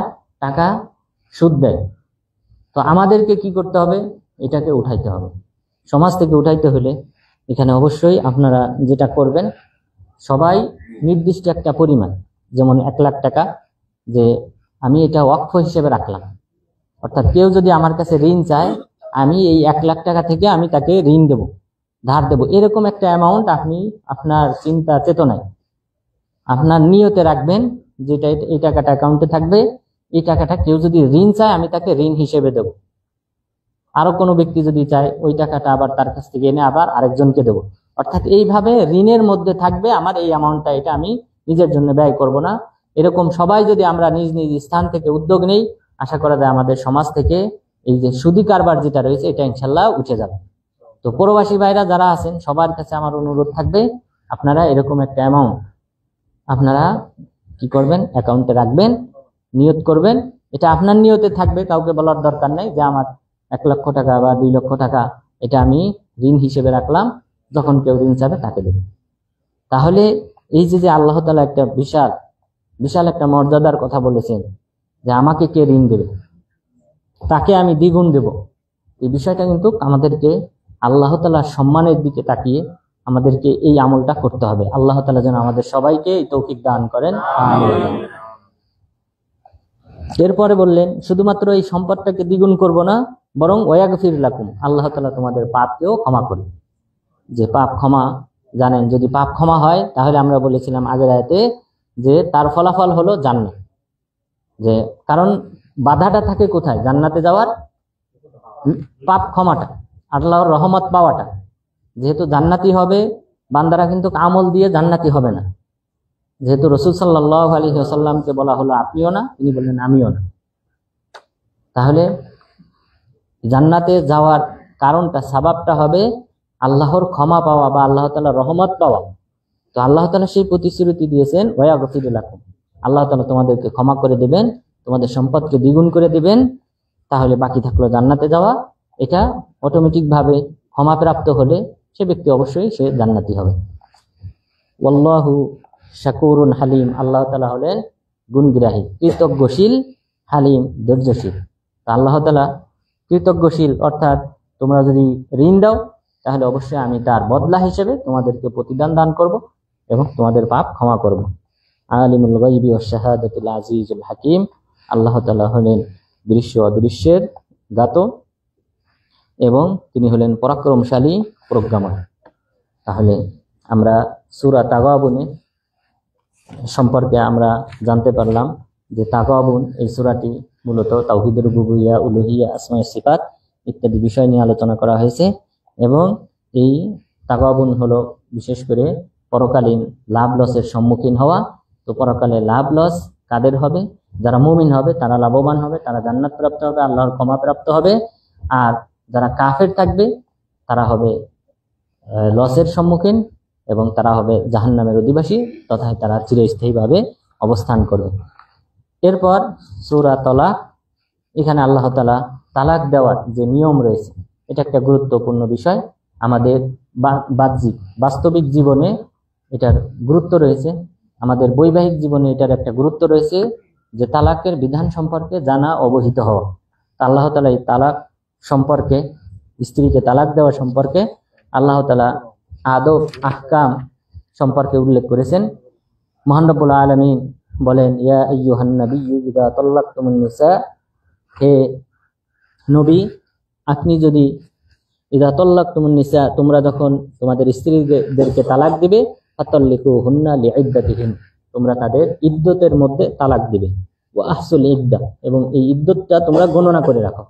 [SPEAKER 1] টাকা সুদ দেয়। তো আমাদেরকে কি করতে হবে? এটাকে উঠাইতে হবে। সমাজ থেকে উঠাইতে হলে এখানে অবশ্যই আপনারা যেটা করবেন, সবাই নির্দিষ্ট একটা পরিমাণ, যেমন 1 লাখ টাকা, যে আমি এটা ওয়াকফ হিসেবে রাখলাম। অর্থাৎ কেউ যদি আমার কাছে ঋণ চায়, আমি এই 1 লাখ টাকা থেকে আমি তাকে ঋণ দেব, ধার দেব, এরকম একটা অ্যামাউন্ট আপনি আপনার চিন্তা চেতনায় আপনার নিয়তে রাখবেন, যেটা এই টাকাটা অ্যাকাউন্টে থাকবে। এই টাকাটা কেউ যদি ঋণ চায় আমি তাকে ঋণ হিসেবে দেব। আরো কোনো ব্যক্তি যদি চায় ওই টাকাটা আবার তার কাছ থেকে এনে আবার আরেকজনকে দেব। অর্থাৎ এইভাবে ঋণের মধ্যে থাকবে আমার এই অ্যামাউন্টটা, এটা আমি নিজের জন্য ব্যয় করব না। এরকম সবাই যদি আমরা নিজ নিজ স্থান থেকে উদ্যোগ নেই, আশা করা যায় আমাদের সমাজ থেকে এই যে সুদি কারবার যেটা রয়েছে এটা ইনশাল্লাহ উঠে যাবে। তো প্রবাসী ভাইরা যারা আছেন সবার কাছে আমার অনুরোধ থাকবে, আপনারা এরকম একটা অ্যামাউন্ট আপনারা কি করবেন, অ্যাকাউন্টে রাখবেন, নিয়ত করবেন। এটা আপনার নিয়তে থাকবে, কাউকে বলার দরকার নেই যে আমার 1 লক্ষ টাকা বা 2 লক্ষ টাকা এটা আমি ঋণ হিসেবে রাখলাম, যখন কেউ ঋণ চাবে তাকে দেবে। তাহলে এই যে আল্লাহ তাআলা একটা বিশাল বিশাল একটা মর্যাদার কথা বলেছেন যে আমাকে কে ঋণ দেবে, তাকে আমি দ্বিগুণ দেব। এই বিষয়টা কিন্তু আমাদেরকে আল্লাহ তাআলার সম্মানের দিকে তাকিয়ে আমাদেরকে এই আমলটা করতে হবে। আল্লাহ তাআলা যেন আমাদের সবাইকে এই তৌফিক দান করেন, আমিন। এরপরে বললেন শুধুমাত্র এই সম্পদটাকে দ্বিগুণ করব না, বরং ওয়াগফির লাকুম, আল্লাহ তাআলা তোমাদের পাপকেও ক্ষমা করবে। যে পাপ ক্ষমা, জানেন যদি পাপ ক্ষমা হয় তাহলে আমরা বলেছিলাম আগের আয়াতে যে তার ফলাফল হলো জান্নাত। যে কারণ বাধাটা থাকে কোথায়? জান্নাতে যাওয়ার পাপ ক্ষমাটা, আল্লাহর রহমত পাওয়াটা। যেহেতু জান্নাতি হবে, বান্দারা কিন্তু আমল দিয়ে জান্নাতি হবে না। যেহেতু রাসূল সাল্লাল্লাহু আলাইহি ওয়াসাল্লামকে বলা হলো আপনিও না, তিনি বললেন আমিও না। তাহলে জান্নাতে যাওয়ার কারণটা, সাবাবটা হবে আল্লাহর ক্ষমা পাওয়া বা আল্লাহ তাআলার রহমত পাওয়া। তো আল্লাহ তাআলা সেই প্রতিশ্রুতি দিয়েছেন ওয়াগফির লাকুম, আল্লাহ তাআলা তোমাদেরকে ক্ষমা করে দেবেন, তোমাদের সম্পদকে দ্বিগুণ করে দিবেন। তাহলে বাকি থাকলো জান্নাতে যাওয়া। এটা অটোমেটিক ভাবে ক্ষমাপ্রাপ্ত হলে সে ব্যক্তি অবশ্যই সে জান্নাতি হবে। ওয়াল্লাহু শাকুরুন হালিম, আল্লাহ তাআলা হলেন গুণগ্রাহী, কৃতজ্ঞশীল, হালিম ধৈর্যশীল। আল্লাহ তাআলা কৃতজ্ঞশীল, অর্থাৎ তোমরা যদি ঋণ দাও তাহলে অবশ্যই আমি তার বদলা হিসেবে তোমাদেরকে প্রতিদান দান করব এবং তোমাদের পাপ ক্ষমা করব। আলিমুল গায়বি ওয়াশ শাহাদাতিল আজিজুল হাকিম, আল্লাহ তাআলা হলেন দৃশ্য অদৃশ্যের জ্ঞাত এবং তিনি হলেন পরাক্রমশালী, প্রজ্ঞাময়। তাহলে আমরা সূরা তাগাবুনে সম্পর্কে আমরা জানতে পারলাম যে তাগাবুন এই সূরাটি মূলত তাওহীদের রুবুবিয়্যা, উলুহিয়্যা, আসমা ওয়া সিফাত ইত্যাদি বিষয় নিয়ে আলোচনা করা হয়েছে। এবং এই তাগাবুন হলো বিশেষ করে পরকালীন লাভ লসের সম্মুখীন হওয়া। তো পরকালে লাভ লস কাদের হবে? যারা মুমিন হবে তারা লাভবান হবে, তারা জান্নাত প্রাপ্ত হবে, আল্লাহর ক্ষমা প্রাপ্ত হবে। আর যারা কাফের থাকবে তারা হবে লসের সম্মুখীন এবং তারা হবে জাহান্নামের অধিবাসী, তথা তারা চিরস্থায়ীভাবে অবস্থান করবে। এরপর সূরা তালাক, এখানে আল্লাহ তাআলা তালাক দেওয়ার যে নিয়ম রয়েছে এটা একটা গুরুত্বপূর্ণ বিষয়। আমাদের বাহ্যিক বাস্তবিক জীবনে এটার গুরুত্ব রয়েছে, আমাদের বৈবাহিক জীবনে এটার একটা গুরুত্ব রয়েছে যে তালাকের বিধান সম্পর্কে জানা, অবহিত হওয়া। আল্লাহ তাআলা এই তালাক সম্পর্কে, স্ত্রীকে তালাক দেওয়া সম্পর্কে আল্লাহ তাআলা আদব আহকাম সম্পর্কে উল্লেখ করেছেন। মহান রব্বুল আলামিন বলেন, ইয়া আইয়ুহান নাবিয়্যু ইযা তাল্লাকতুমুন নিসা, হে নবী আপনি যদি ইযা তাল্লাকতুমুন নিসা, তোমরা যখন তোমাদের স্ত্রীদেরকে তালাক দিবে, ফাতাল্লিকুহুন্না লিইদ্দাতিহিন, তোমরা তাদের ইদ্দতের মধ্যে তালাক দিবে। ওয়া আহসুল ইদ্দা, এবং এই ইদ্দতটা তোমরা গণনা করে রাখো।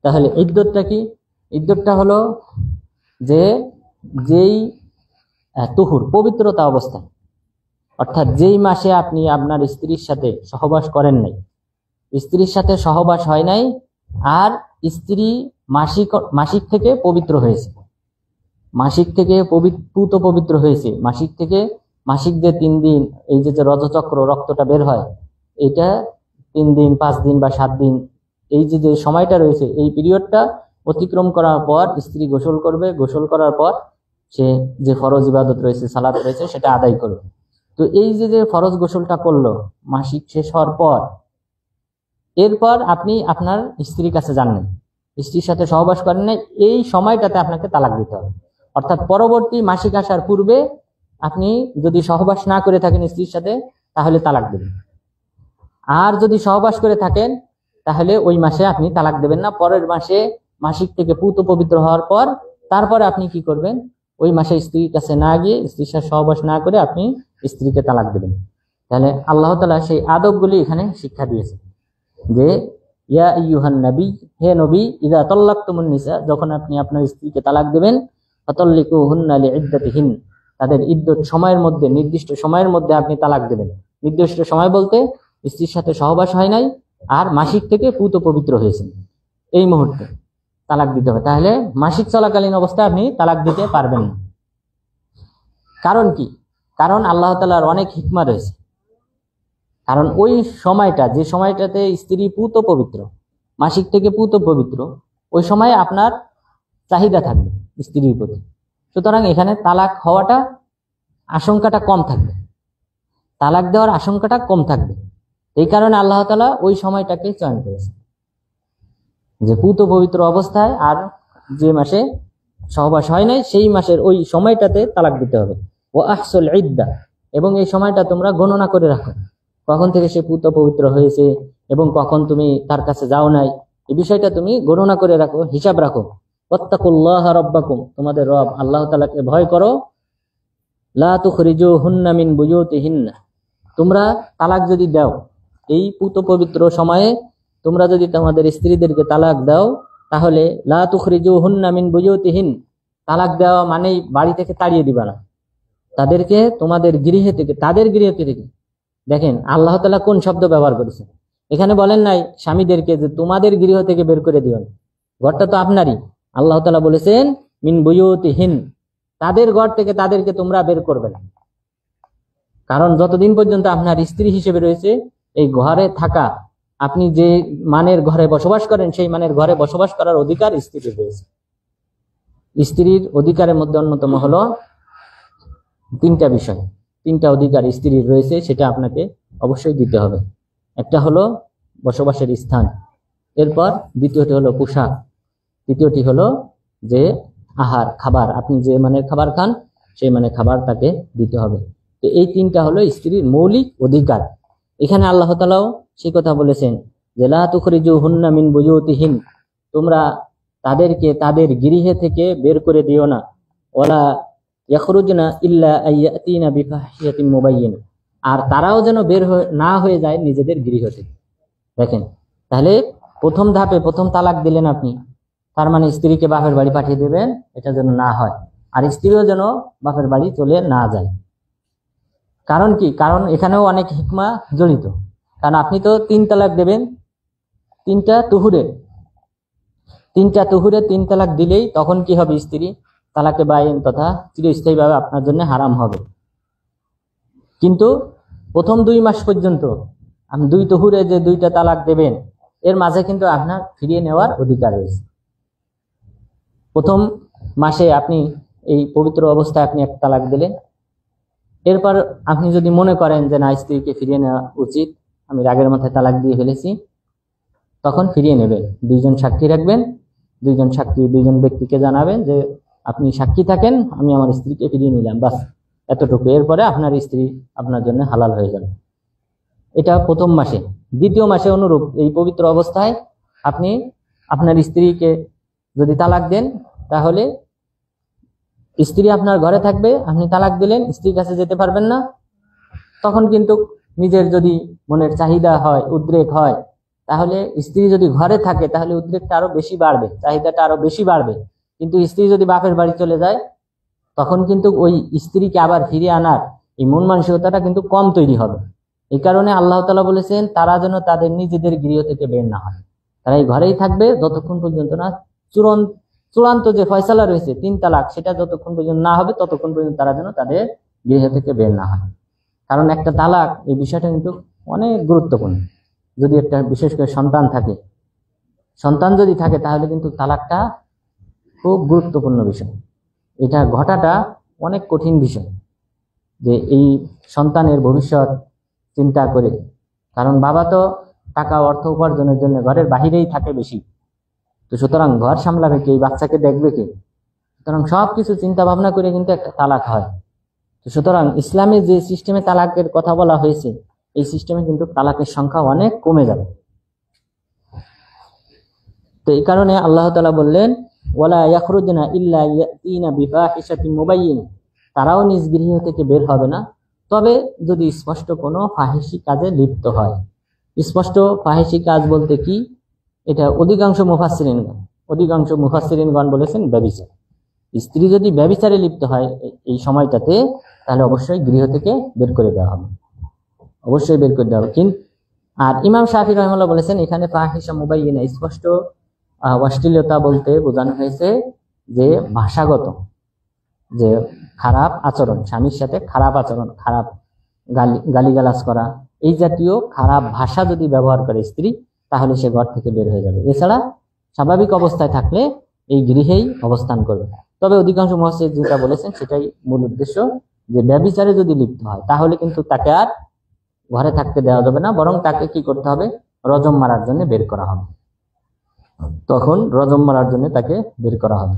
[SPEAKER 1] তাহলে ইদ্দতটা কি? ইদ্দতটা হলো যে যেই তুহুর, পবিত্রতা অবস্থা, অর্থাৎ যেই মাসে আপনি আপনার স্ত্রীর সাথে সহবাস করেন নাই, স্ত্রীর সাথে সহবাস হয় নাই, আর স্ত্রী মাসিক থেকে পবিত্র হয়েছে, মাসিক থেকে পুত পবিত্র হয়েছে, মাসিক থেকে মাসিক যে 3 দিন এই যে রজচক্র রক্তটা বের হয়, এটা 3 দিন 5 দিন বা 7 দিন এই যে সময়টা রয়েছে, এই পিরিয়ডটা অতিক্রম করার পর স্ত্রী গোসল করবে। গোসল করার পর সে যে ফরজ ইবাদত রয়েছে, সালাত রয়েছে, সেটা আদায় করবে। তো এই যে ফরজ গোসলটা করলো মাসিক শেষ হওয়ার পর, এরপর আপনি আপনার স্ত্রীর কাছে যান নাই, স্ত্রীর সাথে সহবাস করেন নাই, এই সময়টাতে আপনাকে তালাক দিতে হবে। অর্থাৎ পরবর্তী মাসিক আসার পূর্বে আপনি যদি সহবাস না করে থাকেন স্ত্রীর সাথে তাহলে তালাক দেবেন। আর যদি সহবাস করে থাকেন তাহলে ওই মাসে আপনি তালাক দেবেন না। পরের মাসে মাসিক থেকে পুত পবিত্র হওয়ার পর তারপরে আপনি কি করবেন? ওই মাসে স্ত্রীর কাছে না গিয়ে, স্ত্রীর সাথে সহবাস না করে আপনি স্ত্রীকে তালাক দেবেন। তাহলে আল্লাহ তাআলা সেই আদবগুলি এখানে শিক্ষা দিয়েছে যে ইয়া আইয়ুহান নবী, হে নবী, ইযা তাল্লাকতুমুন নিসা, যখন আপনি আপনার স্ত্রীকে তালাক দেবেন, ফাতাল্লিকুহুন্না লিইদ্দাতিহিন, তাদের ইদ্দত সময়ের মধ্যে, নির্দিষ্ট সময়ের মধ্যে আপনি তালাক দেবেন। নির্দিষ্ট সময় বলতে স্ত্রীর সাথে সহবাস হয় নাই আর মাসিক থেকে পুত পবিত্র হয়েছে, এই মুহূর্তে তালাক দিতে হবে। তাহলে মাসিক চলাকালীন অবস্থায় আপনি তালাক দিতে পারবেন না। কারণ কি? কারণ আল্লাহ তাআলার অনেক হিকমা রয়েছে। কারণ ওই সময়টা, যে সময়টাতে স্ত্রী পুত পবিত্র, মাসিক থেকে পুত পবিত্র, ওই সময় আপনার চাহিদা থাকবে স্ত্রীর প্রতি, সুতরাং এখানে তালাক হওয়াটা আশঙ্কাটা কম থাকবে। তালাক দেওয়ার আশঙ্কাটা কম থাকবে। এই কারণে আল্লাহ তাআলা ওই সময়টাকে চয়ন করেছে, যে পূত পবিত্র অবস্থায় আর যে মাসে সহবাস হয় নাই সেই মাসের ওই সময়টাতে তালাক দিতে হবে। ও আহসুল ইদ্দা, এবং এই সময়টা তোমরা গণনা করে রাখো, কখন থেকে সে পূত পবিত্র হয়েছে এবং কখন তুমি তার কাছে যাও নাই, এই বিষয়টা তুমি গণনা করে রাখো, হিসাব রাখো। ওয়াত্তাকুল্লাহ রাব্বাকুম, তোমাদের রব আল্লাহ তাআলাকে ভয় করো। লা তুখরিজুহুন্না মিন বুয়ুতিহিন্না, তোমরা তালাক যদি দাও এই পূত পবিত্র সময়ে, তোমরা যদি তোমাদের স্ত্রীদেরকে তালাক দাও, তাহলে লা তুখরিজুহুন্না মিন বুয়ুতিহিন, তালাক দেওয়া মানেই বাড়ি থেকে তাড়িয়ে দিবা না, তাদেরকে তোমাদের গৃহে থেকে, তাদের গৃহ থেকে। দেখেন আল্লাহ তাআলা কোন শব্দ ব্যবহার করেছে এখানে, বলেন নাই স্বামীদেরকে যে তোমাদের গৃহ থেকে বের করে দিও না, ঘরটা তো আপনারই। আল্লাহ তাআলা বলেছেন মিন বুয়ুতিহিন, তাদের ঘর থেকে তাদেরকে তোমরা বের করবে না, কারণ যতদিন পর্যন্ত আপনার স্ত্রী হিসেবে রয়েছে এই ঘরে থাকা, আপনি যে মানের ঘরে বসবাস করেন সেই মানের ঘরে বসবাস করার অধিকার স্ত্রীর রয়েছে। স্ত্রীর অধিকারের মধ্যে অন্যতম হলো তিনটা বিষয়, তিনটা অধিকার স্ত্রীর রয়েছে, সেটা আপনাকে অবশ্যই দিতে হবে। একটা হলো বসবাসের স্থান, এরপর দ্বিতীয়টি হলো পোশাক, তৃতীয়টি হলো যে আহার খাবার, আপনি যে মানের খাবার খান সেই মানের খাবার তাকে দিতে হবে। তো এই তিনটা হলো স্ত্রীর মৌলিক অধিকার। এখানে আল্লাহ তাআলাও সেই কথা বলেছেন যে লা তুখরিজুহুন্না মিন বুয়ুতিহিন, তোমরা তাদেরকে তাদের গৃহে থেকে বের করে দিও না। ওয়ালা ইয়াখরুজনা ইল্লা আইয়াতিনা বিফাহিশাতিন মুবাইয়িনা, আর তারাও যেন বের না হয়ে যায় নিজেদের গৃহ থেকে। দেখেন তাহলে প্রথম ধাপে প্রথম তালাক দিলেন আপনি, তার মানে স্ত্রীকে বাপের বাড়ি পাঠিয়ে দেবেন, এটা যেন না হয়, আর স্ত্রীও যেন বাপের বাড়ি চলে না যায়। কারণ কি, কারণ এখানেও অনেক হিকমা জড়িত। কারণ আপনি তো 3 তালাক দেবেন, তিনটা তুহুরে 3 তালাক দিলেই তখন কি হবে, স্ত্রী তালাকে বাইন তথা চিরস্থায়ীভাবে আপনার জন্য হারাম হবে। কিন্তু প্রথম 2 মাস পর্যন্ত আপনি 2 তুহুরে যে 2টা তালাক দেবেন, এর মাঝে কিন্তু আপনার ফিরিয়ে নেওয়ার অধিকার রয়েছে। প্রথম মাসে আপনি এই পবিত্র অবস্থায় আপনি 1 তালাক দিলেন, এরপর আপনি যদি মনে করেন যে না স্ত্রীকে ফিরিয়ে নেওয়া উচিত, আমি রাগের মাথায় তালাক দিয়ে ফেলেছি, তখন ফিরিয়ে নেবেন। 2 জন সাক্ষী রাখবেন, 2 জন সাক্ষী 2 জন ব্যক্তিকে জানাবেন যে আপনি সাক্ষী থাকেন আমি আমার স্ত্রীকে ফিরিয়ে নিলাম, বাস এতটুকু। এরপরে আপনার স্ত্রী আপনার জন্য হালাল হয়ে যাবে। এটা প্রথম মাসে। দ্বিতীয় মাসে অনুরূপ এই পবিত্র অবস্থায় আপনি আপনার স্ত্রীকে যদি তালাক দেন, তাহলে স্ত্রী আপনার ঘরে থাকবে, আপনি তালাক দিলেন, স্ত্রীর কাছে যেতে পারবেন না। তখন কিন্তু নিজের যদি মনের চাহিদা হয়, উদ্রেক হয়, তাহলে স্ত্রী যদি ঘরে থাকে তাহলে উদ্রেকটা আরো বেশি বাড়বে, চাহিদাটা আরো বেশি বাড়বে। কিন্তু স্ত্রী যদি বাপের বাড়ি চলে যায়, তখন কিন্তু ওই স্ত্রীকে আবার ফিরিয়ে আনার এই মন মানসিকতাটা কিন্তু কম তৈরি হবে। এই কারণে আল্লাহ তাআলা বলেছেন তারা যেন তাদের নিজেদের গৃহ থেকে বের না হয়, তারা এই ঘরেই থাকবে যতক্ষণ পর্যন্ত না চূড়ান্ত যে ফয়সালা রয়েছে 3 তালাক, সেটা যতক্ষণ পর্যন্ত না হবে ততক্ষণ পর্যন্ত তারা যেন তাদের গৃহ থেকে বের না হয়। কারণ একটা তালাক, এই বিষয়টা কিন্তু অনেক গুরুত্বপূর্ণ। যদি একটা বিশেষ করে সন্তান যদি থাকে তাহলে কিন্তু তালাকটা খুব গুরুত্বপূর্ণ বিষয়। এটা ঘটাটা অনেক কঠিন বিষয়, যে এই সন্তানের ভবিষ্যৎ চিন্তা করে, কারণ বাবা তো টাকা অর্থ উপার্জনের জন্য ঘরের বাহিরেই থাকে বেশি, তো সুতরাং ঘর সামলাবে কে, এই বাচ্চাকে দেখবে কে, সুতরাং সবকিছু চিন্তা ভাবনা করে কিন্তু একটা তালাক হয়। তো সুতরাং ইসলামে যে সিস্টেমে তালাকের কথা বলা হয়েছে, এই সিস্টেমে কিন্তু তালাকের সংখ্যা অনেক কমে যাবে। তো এই কারণে আল্লাহ তাআলা বললেন ওয়ালা ইয়াখরুজনা ইল্লা ইয়াতিনা বিফাহিশাতিন মুবাইয়িনা, তারাও নিজ গৃহ থেকে বের হবে না, তবে যদি স্পষ্ট কোনো ফাহিশি কাজে লিপ্ত হয়। স্পষ্ট ফাহিশি কাজ বলতে কি, এটা অধিকাংশ মুফাসসিরিনগণ বলেছেন ব্যভিচার। স্ত্রী যদি ব্যভিচারে লিপ্ত হয় এই সময়টাতে, তাহলে অবশ্যই গৃহ থেকে বের করে দেওয়া হবে, অবশ্যই বের করে দেওয়া হবে। কিন্তু আর ইমাম শাফি রাহিমাহুল্লাহ বলেছেন এখানে ফাহিশা মুবাইয়িনা, স্পষ্ট অশ্লীলতা বলতে বোঝানো হয়েছে যে ভাষাগত যে খারাপ আচরণ, স্বামীর সাথে খারাপ আচরণ, খারাপ গালিগালাজ করা, এই জাতীয় খারাপ ভাষা যদি ব্যবহার করে স্ত্রী, তাহলে সে ঘর থেকে বের হয়ে যাবে। এছাড়া স্বাভাবিক অবস্থায় থাকলে এই গৃহেই অবস্থান করবে। তবে অধিকাংশ মুফাসসির যেটা বলেছেন সেটাই মূল উদ্দেশ্য, যে ব্যভিচারে যদি লিপ্ত হয় তাহলে কিন্তু তাকে আর ঘরে থাকতে দেওয়া যাবে না, বরং তাকে কি করতে হবে, রজম মারার জন্য বের করা হবে। তখন রজম মারার জন্য তাকে বের করা হবে।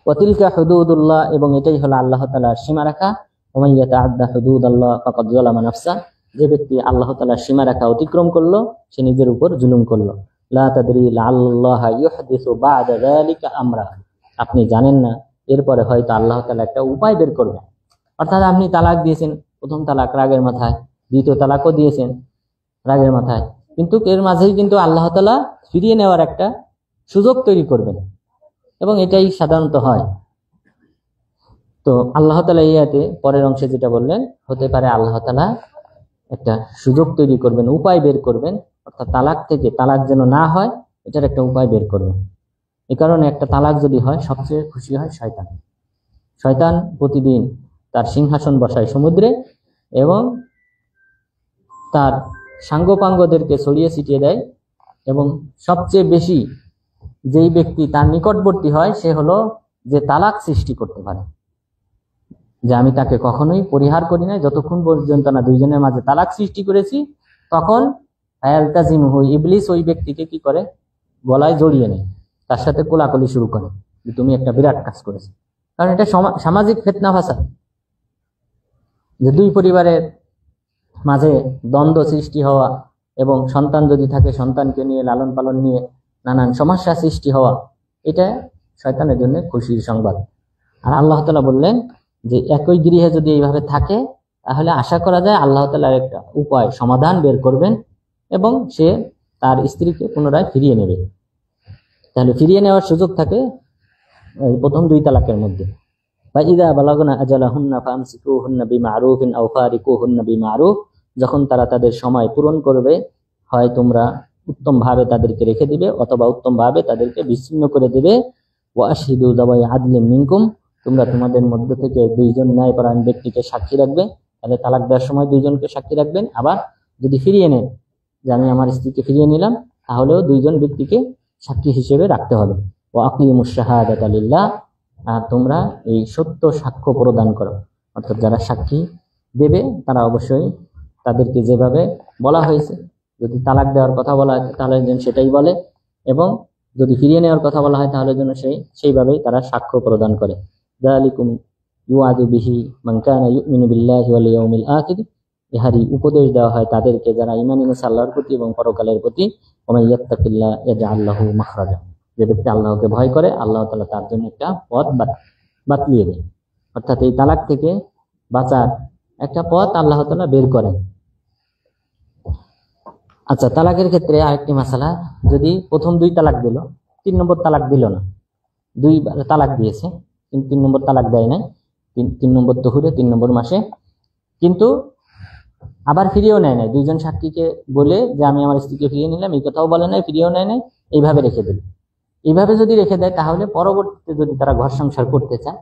[SPEAKER 1] ওয়াতিলকা হুদুদুল্লাহ, এবং এটাই হলো আল্লাহ তাআলার সীমারেখা। ওমান ইয়াতাআদ্দা হুদুদাল্লাহ ফাকাদ যালামা নাফসা, যে ব্যক্তি আল্লাহ তাআলার সীমারেখা অতিক্রম করলো সে নিজের উপর জুলুম করলো। লা তাদরি লাআল্লাহা ইউহদিসু বা'দা যালিকা আমরা, আপনি জানেন না এরপরে হয়তো আল্লাহ তাআলা একটা উপায় বের করবেন। অর্থাৎ আপনি তালাক দিয়েছেন, প্রথম তালাক রাগের মাথায়, দ্বিতীয় তালাকও দিয়েছেন রাগের মাথায়, কিন্তু এর মাঝেই কিন্তু আল্লাহ তাআলা ফিরিয়ে নেওয়ার একটা সুযোগ তৈরি করবেন, এবং এটাই সাধারণত হয়। তো আল্লাহ তাআলা এই আয়াতে পরের অংশে যেটা বললেন, হতে পারে আল্লাহ তাআলা একটা সুযোগ তৈরি করবেন, উপায় বের করবেন, অর্থাৎ তালাক থেকে তালাক যেন না হয় এটার একটা উপায় বের করবেন। এই কারণে একটা তালাক যদি হয় সবচেয়ে খুশি হয় শয়তান। শয়তান প্রতিদিন তার সিংহাসন বসায় সমুদ্রে এবং তার সাঙ্গপাঙ্গদেরকে ছড়িয়ে ছিটিয়ে দেয়, এবং সবচেয়ে বেশি যেই ব্যক্তি তার নিকটবর্তী হয় সে হলো যে তালাক সৃষ্টি করতে পারে, যে আমি তাকে কখনোই পরিহার করি না যতক্ষণ পর্যন্ত না দুইজনের মাঝে তালাক সৃষ্টি করেছি, তখন ফায়ালতাজিমহু, ইবলিস ওই ব্যক্তিকে কি করে, গলায় জড়িয়ে নেয়, তার সাথে কোলাকুলি শুরু করে যে তুমি একটা বিরাট কাজ করেছো। কারণ এটা সামাজিক ফিতনা ফাসাদ, যে দুই পরিবারের মাঝে দ্বন্দ্ব সৃষ্টি হওয়া এবং সন্তান যদি থাকে সন্তানকে নিয়ে লালন পালন নিয়ে নানান সমস্যা সৃষ্টি হওয়া, এটা শয়তানের জন্য খুশির সংবাদ। আর আল্লাহ তাআলা বললেন যে একই গৃহে যদি এইভাবে থাকে তাহলে আশা করা যায় আল্লাহ তাআলার একটা উপায় সমাধান বের করবেন এবং সে তার স্ত্রীকে পুনরায় ফিরিয়ে নেবে। তাহলে ফিরিয়ে নেওয়ার সুযোগ থাকে প্রথম দুই তালাকের মধ্যে। বা ইযা বালাগনা আজালাহুন্না ফামসিকুহুন্না বিমারুফিন আও ফারিকুহুন্না বিমারুফ, যখন তারা তাদের সময় পূরণ করবে হয় তোমরা উত্তম ভাবে তাদেরকে রেখে দিবে অথবা উত্তম ভাবে তাদেরকে বিচ্ছিন্ন করে দেবে। ওয়া আশহিদু যাওয়াই আদলিন মিনকুম, তোমরা তোমাদের মধ্য থেকে দুইজন ন্যায়পরায়ণ ব্যক্তিকে সাক্ষী রাখবে। তাহলে তালাক দেওয়ার সময় দুইজনকে সাক্ষী রাখবেন। আবার যদি ফিরিয়ে নেন, যে আমি আমার স্ত্রীকে ফিরিয়ে নিলাম, তাহলেও দুইজন ব্যক্তিকে সাক্ষী হিসেবে রাখতে হবে। ওয়া আকিমুশ শাহাদাতা লিল্লাহ, আর তোমরা এই সত্য সাক্ষ্য প্রদান করো, অর্থাৎ যারা সাক্ষী দেবে তারা অবশ্যই তাদেরকে যেভাবে বলা হয়েছে, যদি তালাক দেওয়ার কথা বলা হয় তাহলে যেন সেটাই বলে, এবং যদি ফিরিয়ে নেওয়ার কথা বলা হয় তাহলে যেন সেইভাবেই তারা সাক্ষ্য প্রদান করে। যালিকুম ইউআদু বিহি মান কানা ইউমিনু বিল্লাহি ওয়াল ইয়াউমিল আখির, ইহারি উপদেশ দেওয়া হয় তাদেরকে যারা ঈমান এনেছে আল্লাহর প্রতি এবং পরকালের প্রতি। ওয়া মান ইয়াত্তাকিল্লাহ ইয়াজআল লাহু মাখরাজা, যে ব্যক্তি আল্লাহকে ভয় করে আল্লাহ তাআলা তার জন্য একটা পথ বাতলিয়ে দেয়, অর্থাৎ এই তালাক থেকে বাঁচার একটা পথ আল্লাহ তাআলা বের করেন। আচ্ছা, তালাকের ক্ষেত্রে আরেকটি মাসালা, যদি প্রথম দুই তালাক দিল, 3 নম্বর তালাক দিল না, 2 তালাক দিয়েছে কিন্তু 3 নম্বর তালাক দেয় নাই, 3 নম্বর তহুরে 3 নম্বর মাসে, কিন্তু আবার ফিরিয়েও নেয় নাই, দুইজন সাক্ষীকে বলে যে আমি আমার স্ত্রীকে ফিরিয়ে নিলাম এই কথাও বলে নাই, ফিরিয়েও নেয় নাই, এইভাবে রেখে দিল। এইভাবে যদি রেখে দেয় তাহলে পরবর্তীতে যদি তারা ঘর সংসার করতে চায়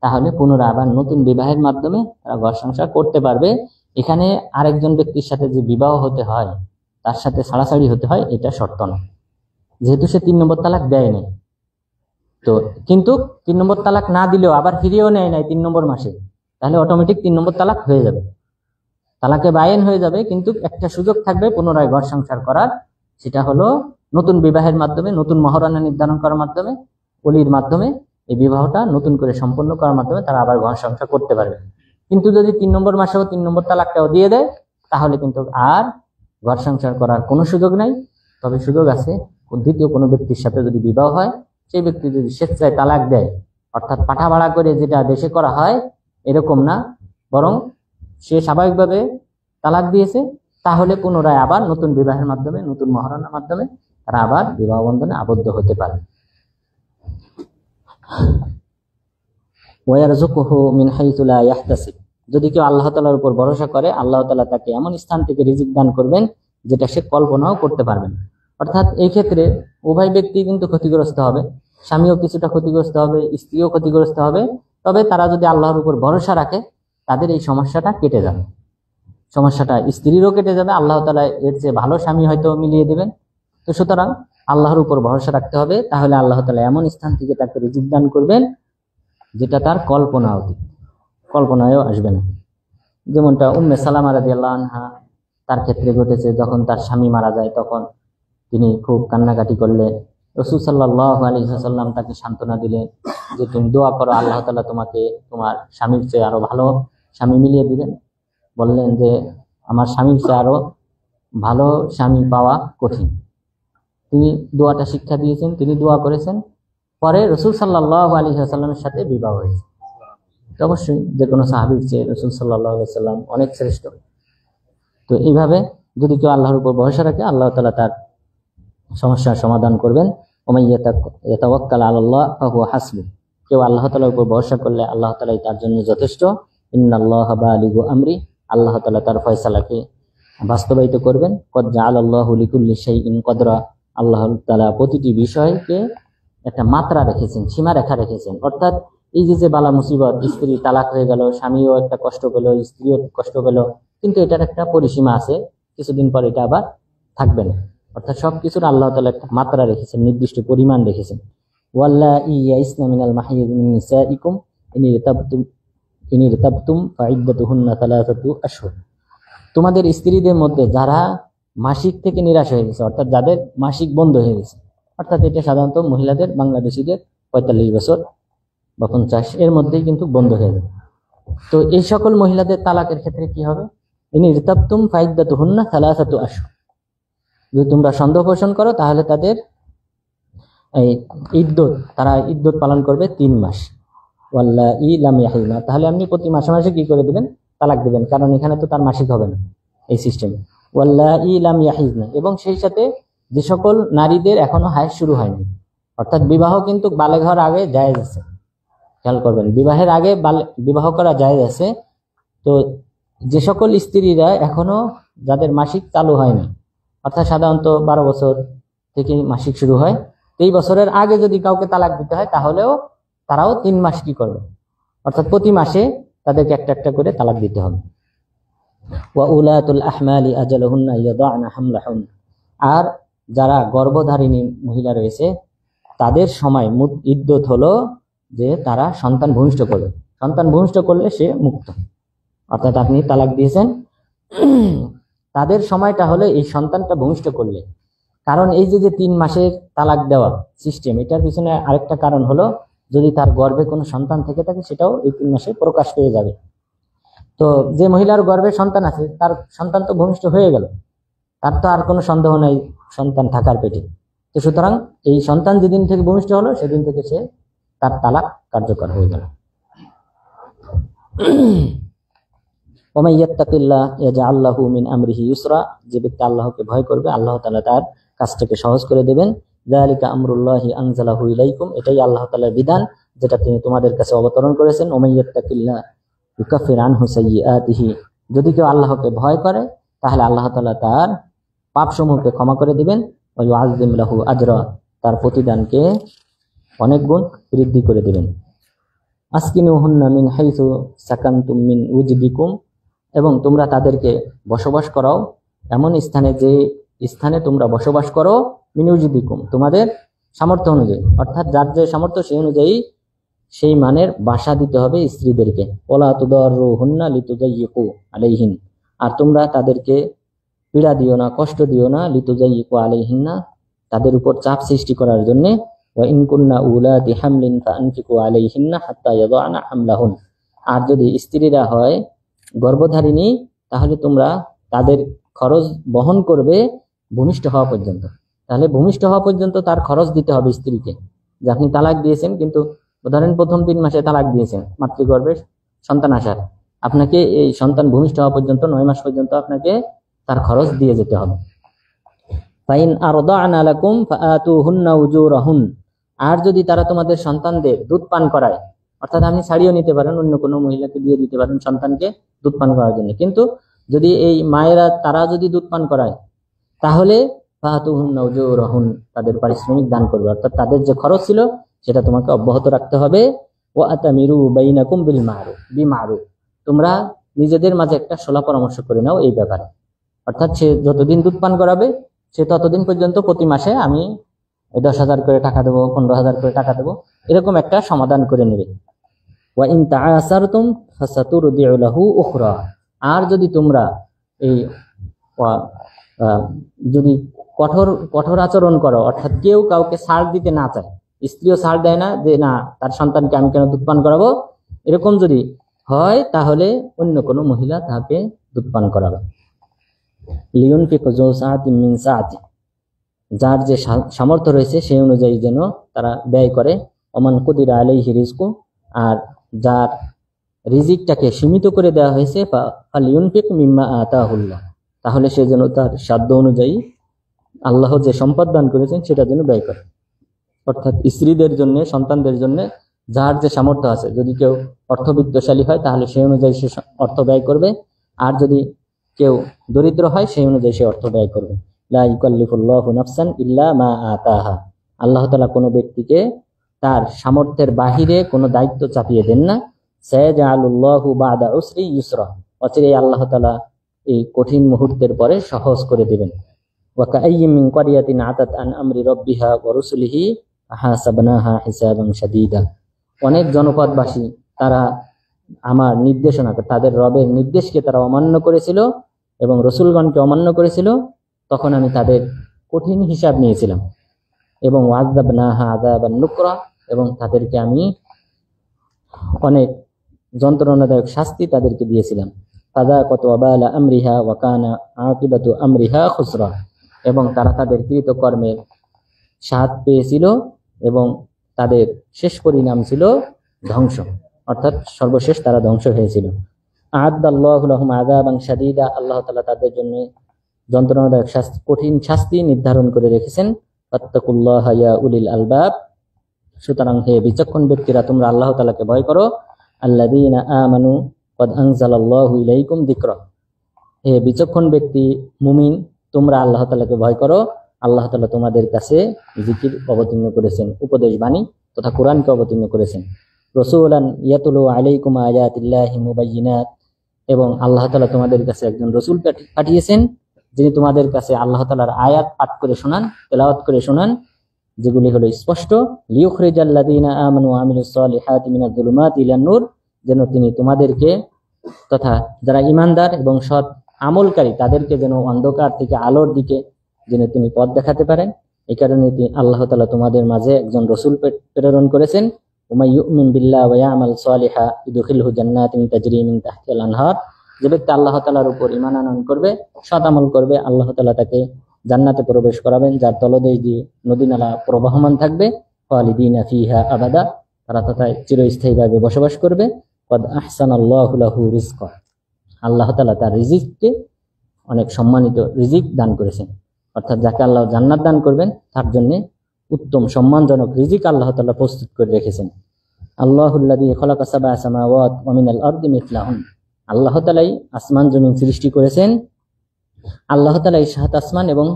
[SPEAKER 1] তাহলে পুনরায় আবার নতুন বিবাহের মাধ্যমে তারা ঘর সংসার করতে পারবে। এখানে আরেকজন ব্যক্তির সাথে যে বিবাহ হতে হয় তার সাথে ছাড়াছাড়ি হতে হয় এটা শর্ত না, যেহেতু সে 3 নম্বর তালাক দেয়নি। তো কিন্তু 3 নম্বর তালাক না দিলেও আবার ফিরিয়েও নেয় নাই 3 নম্বর মাসে, তাহলে অটোমেটিক 3 নম্বর তালাক হয়ে যাবে, তালাকে বায়েন হয়ে যাবে, কিন্তু একটা সুযোগ থাকবে পুনরায় ঘর সংসার করার, সেটা হলো নতুন বিবাহের মাধ্যমে, নতুন মহরানা নির্ধারণ করার মাধ্যমে, ওলির মাধ্যমে এই বিবাহটা নতুন করে সম্পন্ন করার মাধ্যমে তারা আবার ঘর সংসার করতে পারবে। কিন্তু যদি 3 নম্বর মাসেও 3 নম্বর তালাকটাও দিয়ে দেয় তাহলে কিন্তু আর ঘর সংসার করার কোনো সুযোগ নাই। তবে সুযোগ আছে, দ্বিতীয় কোনো ব্যক্তির সাথে যদি বিবাহ হয়, সেই ব্যক্তি যদি স্বেচ্ছায় তালাক দেয়, অর্থাৎ পাঠা ভাড়া করে যেটা দেশে করা হয় এরকম না, বরং সে স্বাভাবিকভাবে তালাক দিয়েছে, তাহলে পুনরায় আবার নতুন বিবাহের মাধ্যমে, নতুন মহারণার মাধ্যমে তারা আবার বিবাহ বন্ধনে আবদ্ধ হতে পারে। ওয়ারযুকুহু মিন হাইসু লা ইয়াহতাসিব, যদি কেউ আল্লাহ তাআলার উপর ভরসা করে আল্লাহ তাআলা তাকে এমন স্থান থেকে রিজিক দান করবেন যেটা সে কল্পনাও করতে পারবে না। অর্থাৎ এই ক্ষেত্রে উভয় ব্যক্তি কিন্তু ক্ষতিগ্রস্ত হবে, স্বামীও কিছুটা ক্ষতিগ্রস্ত হবে, স্ত্রীও ক্ষতিগ্রস্ত হবে। তবে তারা যদি আল্লাহর উপর ভরসা রাখে তাদের এই সমস্যাটা কেটে যাবে, সমস্যাটা স্ত্রীরও কেটে যাবে, আল্লাহ তাআলা এর চেয়ে ভালো স্বামী হয়তো মিলিয়ে দেবেন। তো সুতরাং আল্লাহর উপর ভরসা রাখতে হবে, তাহলে আল্লাহ তাআলা এমন স্থান থেকে তাকে রিজিক দান করবেন যেটা তার কল্পনা অতীত। কল্পনায়ও আসবে না। যেমনটা উম্মে সালামা রাদিয়াল্লাহু আনহা তার ক্ষেত্রে ঘটেছে, যখন তার স্বামী মারা যায় তখন তিনি খুব কান্নাকাটি করলেন। রাসূল সাল্লাল্লাহু আলাইহি ওয়াসাল্লাম তাকে সান্ত্বনা দিলেন যে তুমি দোয়া করো, আল্লাহ তাআলা তোমাকে তোমার স্বামীর চেয়ে আরো ভালো স্বামী মিলিয়ে দিবেন। বললেন যে আমার স্বামীর চেয়ে আরো ভালো স্বামী পাওয়া কঠিন। তিনি দোয়াটা শিক্ষা দিয়েছেন, তিনি দোয়া করেছেন। পরে রাসূল সাল্লাল্লাহু আলাইহি ওয়াসাল্লামের সাথে বিবাহ হয়েছে। অবশ্যই যে কোনো সাহাবীর চেয়ে রাসূল সাল্লাল্লাহু আলাইহি ওয়াসাল্লাম অনেক শ্রেষ্ঠ। তো এইভাবে যদি কেউ আল্লাহর উপর ভরসা রাখে, আল্লাহ তাআলা তার সমস্যার সমাধান করবেন। ওমান ইয়াতাওয়াক্কাল আলাল্লাহ ফাহুয়া হাসবুহ, কেউ আল্লাহ তাআলার উপর ভরসা করলে আল্লাহ তাআলাই তার জন্য যথেষ্ট। ইন্নাল্লাহা বালিগু আমরি, আল্লাহ তাআলা তার ফয়সালাকে বাস্তবায়িত করবেন। কদ জাআলাল্লাহু লিকুল্লি শাইইন কদরা, আল্লাহ তাআলা প্রতিটি বিষয়কে একটা মাত্রা রেখেছেন, সীমারেখা রেখেছেন। অর্থাৎ এই যে বালা মুসিবত, স্ত্রী তালাক হয়ে গেল, স্বামীও একটা কষ্ট পেল, স্ত্রীও কষ্ট পেল, কিন্তু এটার একটা পরিসীমা আছে, কিছুদিন পর এটা আবার থাকবে না। অর্থাৎ সবকিছুর আল্লাহ তাআলা একটা মাত্রা রেখেছেন, নির্দিষ্ট পরিমাণ রেখেছেন। ওয়াল্লাহি ইয়াইসনা মিনাল মাহিয়্যি মিন নিসাইকুম ইন ইরতাবতুম ফাইদ্দাতুহুন্না সালাসাতু আশহুর, তোমাদের স্ত্রীদের মধ্যে যারা মাসিক থেকে নিরাশ হয়ে গেছে, অর্থাৎ যাদের মাসিক বন্ধ হয়ে গেছে, অর্থাৎ এটা সাধারণত মহিলাদের, বাংলাদেশিদের 45 বছর বা 50 এর মধ্যেই কিন্তু বন্ধ হয়ে যাবে। তো এই সকল মহিলাদের তালাকের ক্ষেত্রে কি হবে? ইন ইরতাবতুম ফাইদ্দাতুহুন্না সালাসাতু আশহুর, যদি তোমরা সন্দেহ পোষণ করো তাহলে তাদের এই তারা ইদ্যত পালন করবে 3 মাস। ওয়াল্লাহি লাম ইয়াহিনা, তাহলে আপনি প্রতি মাসে মাসে কি করে দিবেন? তালাক দিবেন, কারণ এখানে তো তার মাসিক হবে না এই সিস্টেমে। ওয়াল্লাহি লাম ইয়াহিজনা, এবং সেই সাথে যে সকল নারীদের এখনো হায়েজ শুরু হয়নি, অর্থাৎ বিবাহ কিন্তু বালেগ হওয়ার আগে জায়েজ আছে, খেয়াল করবেন, বিবাহের আগে বিবাহ করা জায়েজ আছে। তো যে সকল স্ত্রীরা এখনো যাদের মাসিক চালু হয়নি, অর্থাৎ সাধারণত 12 বছর থেকে মাসিক শুরু হয়, এই বছরের আগে যদি কাউকে তালাক দিতে হয় তাহলেও তারাও 3 মাস কি করবে, অর্থাৎ প্রতি মাসে তাদেরকে একটা একটা করে তালাক দিতে হবে। ওয়া উলাতুল আহমালি আজালুহুন্না ইয়াদা'না হামলাহুন, আর যারা গর্ভধারিণী মহিলা রয়েছে তাদের সময় ইদ্যত হলো যে তারা সন্তান ভূমিষ্ঠ করবে। সন্তান ভূমিষ্ঠ করলে সে মুক্ত, অর্থাৎ আপনি তালাক দিয়েছেন, তাদের সময়টা হলো এই সন্তানটা ভূমিষ্ঠ করলে। কারণ এই যে 3 মাসের তালাক দেওয়া সিস্টেম, এটার পিছনে আরেকটা কারণ হলো যদি তার গর্ভে কোনো সন্তান থেকে থাকে সেটাও এই 3 মাসে প্রকাশ পেয়ে যাবে। তো যে মহিলার গর্ভে সন্তান আছে তার সন্তান তো ভূমিষ্ঠ হয়ে গেল, তার তো আর কোনো সন্দেহ নাই সন্তান থাকার পেটে। তো সুতরাং এই সন্তান যেদিন থেকে ভূমিষ্ঠ হলো সেদিন থেকে সে তার তালাক কার্যকর হয়ে গেল। ওমান ইয়াত্তাকিল্লাহ ইয়াজআল লাহু মিন আমরিহি ইউসরা, যে ব্যক্তি আল্লাহকে ভয় করবে আল্লাহ তাআলা তার কাজটাকে সহজ করে দেবেন। যালিকা আমরুল্লাহি আনজালাহু ইলাইকুম, এটাই আল্লাহ তাআলার বিধান যেটা তিনি তোমাদের কাছে অবতরণ করেছেন। ওমান ইয়াত্তাকিল্লাহ ইউকাফির আনহু সাইয়্যাতিহি, যদি কেউ আল্লাহকে ভয় করে তাহলে আল্লাহ তাআলা তার পাপসমূহকে ক্ষমা করে দিবেন। ওয়া ইউআযযিম লাহু আজরা, তার প্রতিদানকে অনেক গুণ বৃদ্ধি করে দিবেন। আসকিনুহুন্না মিন হাইসু সাকানতুম মিন উজদিকুম, এবং তোমরা তাদেরকে বসবাস করাও এমন স্থানে যে স্থানে তোমরা বসবাস করো, মিন উজদিকুম, তোমাদের সামর্থ্য অনুযায়ী, অর্থাৎ যার যে সামর্থ্য সেই অনুযায়ী সেই মানের বাসা দিতে হবে স্ত্রীদেরকে। ওয়ালা তুদাররুহুন্না লিতুযায়্যিকু আলাইহিন, আর তোমরা তাদেরকে পীড়া দিও না, কষ্ট দিও না, লিতুযায়্যিকু আলাইহিন্না, তাদের উপর চাপ সৃষ্টি করার জন্য। ওয়া ইন কুননা উলাতি হামলিন ফাআনফিকু আলাইহিন্না হাত্তা ইয়াদা'না হামলাহুন, আর যদি স্ত্রীরা হয় গর্ভধারিণী তাহলে তোমরা তাদের খরচ বহন করবে ভূমিষ্ঠ হওয়া পর্যন্ত। তাহলে ভূমিষ্ঠ হওয়া পর্যন্ত তার খরচ দিতে হবে স্ত্রীকে। যে আপনি তালাক দিয়েছেন, কিন্তু ধরেন প্রথম 3 মাসে তালাক দিয়েছেন, মাতৃগর্ভে সন্তান আসার, আপনাকে এই সন্তান ভূমিষ্ঠ হওয়া পর্যন্ত 9 মাস পর্যন্ত আপনাকে তার খরচ দিয়ে যেতে হবে। ফাইন আরদা'না লাকুম ফাআতুহুন্না উজুরাহুন, আর যদি তারা তোমাদের সন্তানদের দুধ পান করায়, অর্থাৎ আপনি ছাড়িয়ে নিতে পারেন, অন্য কোনো মহিলাকে দিয়ে দিতে পারেন সন্তানকে দুধ পান করার জন্য, কিন্তু যদি এই মায়েরা তারা যদি দুধ পান করায় তাহলে ফাআতুহুন্না উজুরাহুন, তাদের পারিশ্রমিক দান করবে, অর্থাৎ তাদের যে খরচ ছিল সেটা তোমাকে অব্যাহত রাখতে হবে। ওয়া আতামিরু বাইনাকুম বিল মারুফ, তোমরা নিজেদের মাঝে একটা সলা পরামর্শ করে নাও এই ব্যাপারে, অর্থাৎ সে যতদিন দুধ পান করাবে সে ততদিন পর্যন্ত প্রতি মাসে আমি 10,000 করে টাকা দেবো, 15,000 করে টাকা দেবো, এরকম একটা সমাধান করে নেবে। ওয়া ইন তাআসারতুম ফাসাতুরদিউ লাহু উখরা। আর যদি তোমরা এই যদি কঠোর আচরণ করো, অর্থাৎ কেউ কাউকে ছাড় দিতে না চায়, স্ত্রীও ছাড় দেয় না যে না তার সন্তানকে আমি কেন দুধ পান করাবো, এরকম যদি হয় তাহলে অন্য কোনো মহিলা তাকে দুধ পান করাবে। লিউনফিক যু সাআতিন মিন সাআতি, যার যে সামর্থ্য রয়েছে সেই অনুযায়ী যেন তারা ব্যয় করে। ওমান কুদিরা আলাইহি রিজকু, আর যার রিজিকটাকে সীমিত করে দেওয়া হয়েছে ফালিউনফিক মিম্মা আতাহুল্লাহ, তাহলে সে যেন তার সাধ্য অনুযায়ী আল্লাহ যে সম্পদ দান করেছেন সেটা যেন ব্যয় করে। অর্থাৎ স্ত্রীদের জন্য, সন্তানদের জন্য যার যে সামর্থ্য আছে, যদি কেউ অর্থবিত্তশালী হয় তাহলে সেই অনুযায়ী সে অর্থ ব্যয় করবে, আর যদি কেউ দরিদ্র হয় সেই অনুযায়ী সে অর্থ ব্যয় করবে। লা ইউকাল্লিফুল্লাহু নাফসান ইল্লা মা আতাহা, আল্লাহ তাআলা কোনো ব্যক্তিকে তার সামর্থ্যের বাহিরে কোনো দায়িত্ব চাপিয়ে দেন না। সায়াজআলুল্লাহু বা'দা উসরি ইউসরা, অচিরেই আল্লাহ তাআলা এই কঠিন মুহূর্তের পরে সহজ করে দিবেন। ওয়া কাআইয়্যিম মিন ক্বরিয়াতিন আতাত আন আমরি রাব্বিহা ওয়া রুসুলিহি ফাহাসাবনাহা হিসাবান শাদীদা, অনেক জনপদবাসী তারা আমার নির্দেশনাকে, তাদের রবের নির্দেশকে তারা অমান্য করেছিল এবং রসুলগণকে অমান্য করেছিল, তখন আমি তাদের কঠিন হিসাব নিয়েছিলাম। এবং ওয়াযাবনাহা আযাবান নুকরা, এবং তাদেরকে আমি অনেক যন্ত্রণাদায়ক শাস্তি তাদেরকে দিয়েছিলাম। ফাযাকাত ওয়াবালা আমরিহা ওয়া কানা আকিবাতু আমরিহা খুসরা, এবং তারা তাদের কৃতকর্মের স্বাদ পেয়েছিল এবং তাদের শেষ পরিণাম ছিল ধ্বংস, অর্থাৎ সর্বশেষ তারা ধ্বংস হয়েছিল। আ'আদ্দাল্লাহু লাহুম আযাবান শাদীদা, আল্লাহ তাআলা তাদের জন্য যন্ত্রণাদায়ক শাস্তি, কঠিন শাস্তি নির্ধারণ করে রেখেছেন। ফাত্তাকুল্লাহা ইয়া উলিল আলবাব, সুতরাং হে বিচক্ষণ ব্যক্তিরা তোমরা আল্লাহ তাআলাকে ভয় করো। আল্লাযীনা আমানু ক্বাদ আনজালাল্লাহু ইলাইকুম যিকরা, হে বিচক্ষণ ব্যক্তি মুমিন তোমরা আল্লাহ তাআলাকে ভয় করো, আল্লাহ তাআলা তোমাদের কাছে জিকির অবতীর্ণ করেছেন, উপদেশ বাণী তথা কোরআনকে অবতীর্ণ করেছেন। রাসূলান ইয়াতুলু আলাইকুম আয়াতিল্লাহি মুবায়্যিনাত, এবং আল্লাহ তাআলা তোমাদের কাছে একজন রাসূল পাঠিয়েছেন যিনি তোমাদের কাছে আল্লাহ তাআলার আয়াত পাঠ করে শোনান, তেলাওয়াত করে শোনান, যেগুলি হলো স্পষ্ট। লিইউখরিজাল্লাযীনা আমানু ওয়া আমিলুস সালিহাতি মিনাজ যুলুমাতি ইলান নূর, যেন তিনি তোমাদেরকে তথা যারা ঈমানদার এবং সৎ আমলকারী তাদেরকে যেন অন্ধকার থেকে আলোর দিকে যেন তিনি পথ দেখাতে পারেন। এই কারণে আল্লাহ তাআলা তোমাদের মাঝে একজন রাসূল প্রেরণ করেছেন। ওয়া ইউমিন বিল্লাহি ওয়া ইয়ামাল সালিহা ইদখিলহু জান্নাতিন তাজরি মিন তাহতিহাল আনহার, যে ব্যক্তি আল্লাহ তাআলার উপর ঈমান আনয়ন করবে, সৎ আমল করবে, আল্লাহ তাআলা তাকে জান্নাতে প্রবেশ করাবেন যার তলদেশ দিয়ে নদী নালা প্রবাহমান থাকবে। খালিদিনা ফিহা আবাদা, তারা তথায় চিরস্থায়ীভাবে বসবাস করবে। ক্বাদ আহসানাল্লাহু লাহু রিজকা, আল্লাহ তাআলা তার রিজিককে অনেক সম্মানিত রিজিক দান করেছেন, অর্থাৎ যাকে আল্লাহ জান্নাত দান করবেন তার জন্য উত্তম সম্মানজনক রিজিক আল্লাহ তাআলা প্রস্তুত করে রেখেছেন। আল্লাহুল্লাযী খালাকা সাবআ সামাওয়াত ওয়া মিনাল আরদি মিসলাহুন, আল্লাহ তাআলাই আসমান জমিন সৃষ্টি করেছেন। আল্লাহ তাআলা এই 7 আসমান এবং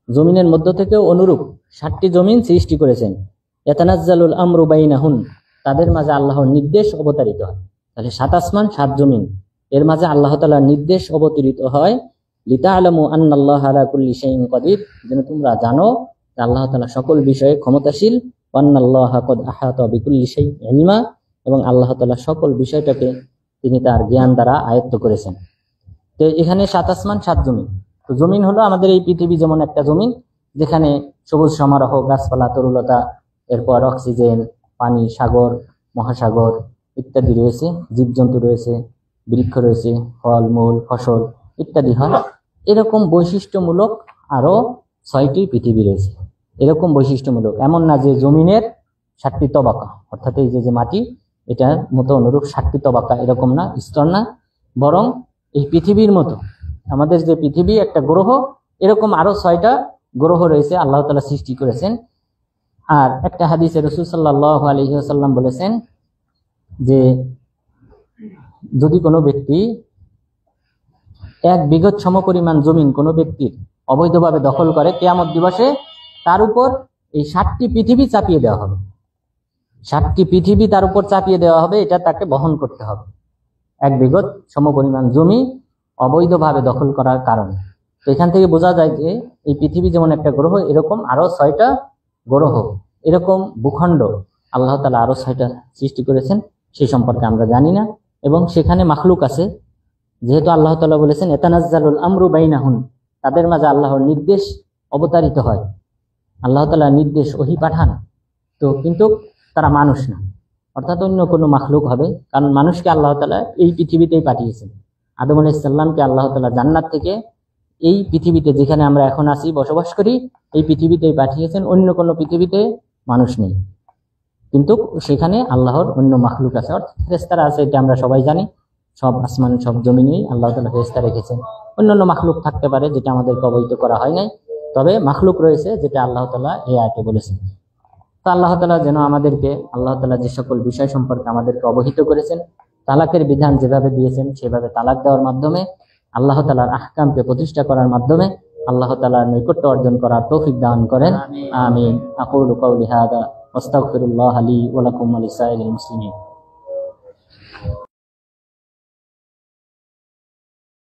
[SPEAKER 1] জমিনের মধ্য থেকে অনুরূপ 7টি জমিন সৃষ্টি করেছেন। ইয়াতানাজ্জালুল আমরু বাইনাহুন, তাদের মাঝে আল্লাহর নির্দেশ অবতারিত হয়। তাহলে 7 আসমান 7 জমিন, এর মাঝে আল্লাহ তাআলার নির্দেশ অবতরিত হয়। লিতাআলামু আন্নাল্লাহা আলা কুল্লি শাইইন কাদির, যেন তোমরা জানো যে আল্লাহ তাআলা সকল বিষয়ে ক্ষমতাশীল। ওয়ান্নাল্লাহা ক্বাদ আহাতা বিকুল্লি শাইইন ইলমা, এবং আল্লাহ তাআলা সকল বিষয়টাকে তিনি তার জ্ঞান দ্বারা আয়ত্ত করেছেন। তো এখানে 7 আসমান 7 জমিন। তো জমিন হলো আমাদের এই পৃথিবী যেমন একটা জমিন, যেখানে সবুজ সমারোহ, গাছপালা, তরুলতা, এরপর অক্সিজেন, পানি, সাগর, মহাসাগর ইত্যাদি রয়েছে, জীবজন্তু রয়েছে, বৃক্ষ রয়েছে, ফল মূল ফসল ইত্যাদি হয়। এরকম বৈশিষ্ট্যমূলক আরো 6টি পৃথিবী রয়েছে। এরকম বৈশিষ্ট্যমূলক, এমন না যে জমিনের 7টি তবাকা, অর্থাৎ এই যে মাটি এটার মতো অনুরূপ 7টি তবাকা, এরকম না, স্তর না, বরং এই পৃথিবীর মতো আমাদের যে পৃথিবী একটা গ্রহ, এরকম আরো 6টা গ্রহ রয়েছে আল্লাহ তাআলা সৃষ্টি করেছেন। আর একটা হাদিসে রাসূল সাল্লাল্লাহু আলাইহি ওয়াসাল্লাম বলেছেন যে যদি কোনো ব্যক্তি 1 বিঘত সমপরিমাণ জমিন কোনো ব্যক্তির অবৈধভাবে দখল করে, কিয়ামত দিবসে তার উপর এই 7টি পৃথিবী চাপিয়ে দেওয়া হবে। 7টি পৃথিবী তার উপর চাপিয়ে দেওয়া হবে, এটা তাকে বহন করতে হবে। 1 বিঘত সমপরিমাণ জমি অবৈধভাবে দখল করার কারণে। তো এখান থেকে বোঝা যায় যে এই পৃথিবী যেমন একটা গ্রহ, এরকম আরো 6টা গ্রহ, এরকম ভূখণ্ড আল্লাহ তাআলা আরো 6টা সৃষ্টি করেছেন। সেই সম্পর্কে আমরা জানি না। এবং সেখানে মাখলুক আছে, যেহেতু আল্লাহ তাআলা বলেছেন ইয়াতানাজ্জালুল আমরু বাইনাহুম, তাদের মাঝে আল্লাহর নির্দেশ অবতারিত হয়, আল্লাহ তাআলা নির্দেশ ওহী পাঠান। তো কিন্তু তারা মানুষ না, অর্থাৎ অন্য কোনো মাখলুক হবে। কারণ মানুষকে আল্লাহ তাআলা এই পৃথিবীতেই পাঠিয়েছেন। আদম আলাইহিস সালামকে আল্লাহ তাআলা জান্নাত থেকে এই পৃথিবীতে যেখানে আমরা এখন আছি বসবাস করি এই পৃথিবীতেই পাঠিয়েছেন, অন্য কোনো পৃথিবীতে মানুষ নেই। কিন্তু সেখানে আল্লাহর অন্য মাখলুক আছে, অর্থাৎ ফেরেশতারা আছে, এটা আমরা সবাই জানি। সব আসমান সব জমিনেই আল্লাহ তাআলা ফেরেশতা রেখেছেন। অন্যান্য মাখলুক থাকতে পারে যেটা আমাদেরকে অবহিত করা হয় নাই, তবে মাখলুক রয়েছে যেটা আল্লাহ তাআলা এই আয়াতে বলেছেন। তো আল্লাহ তাআলা যেন আমাদেরকে, আল্লাহ তাআলা যে সকল বিষয় সম্পর্কে আমাদেরকে অবহিত করেছেন, তালাকের বিধান যেভাবে দিয়েছেন সেভাবে তালাক দেওয়ার মাধ্যমে, আল্লাহ তাআলার আহকামকে প্রতিষ্ঠা করার মাধ্যমে আল্লাহ তাআলার নৈকট্য অর্জন করার তৌফিক দান করেন। আমিন। আকুলু কাউলি হাদা ওয়াস্তাগফিরুল্লাহ লি ওয়া লাকুম ওয়া লিসাইরিল মুসলিমিন।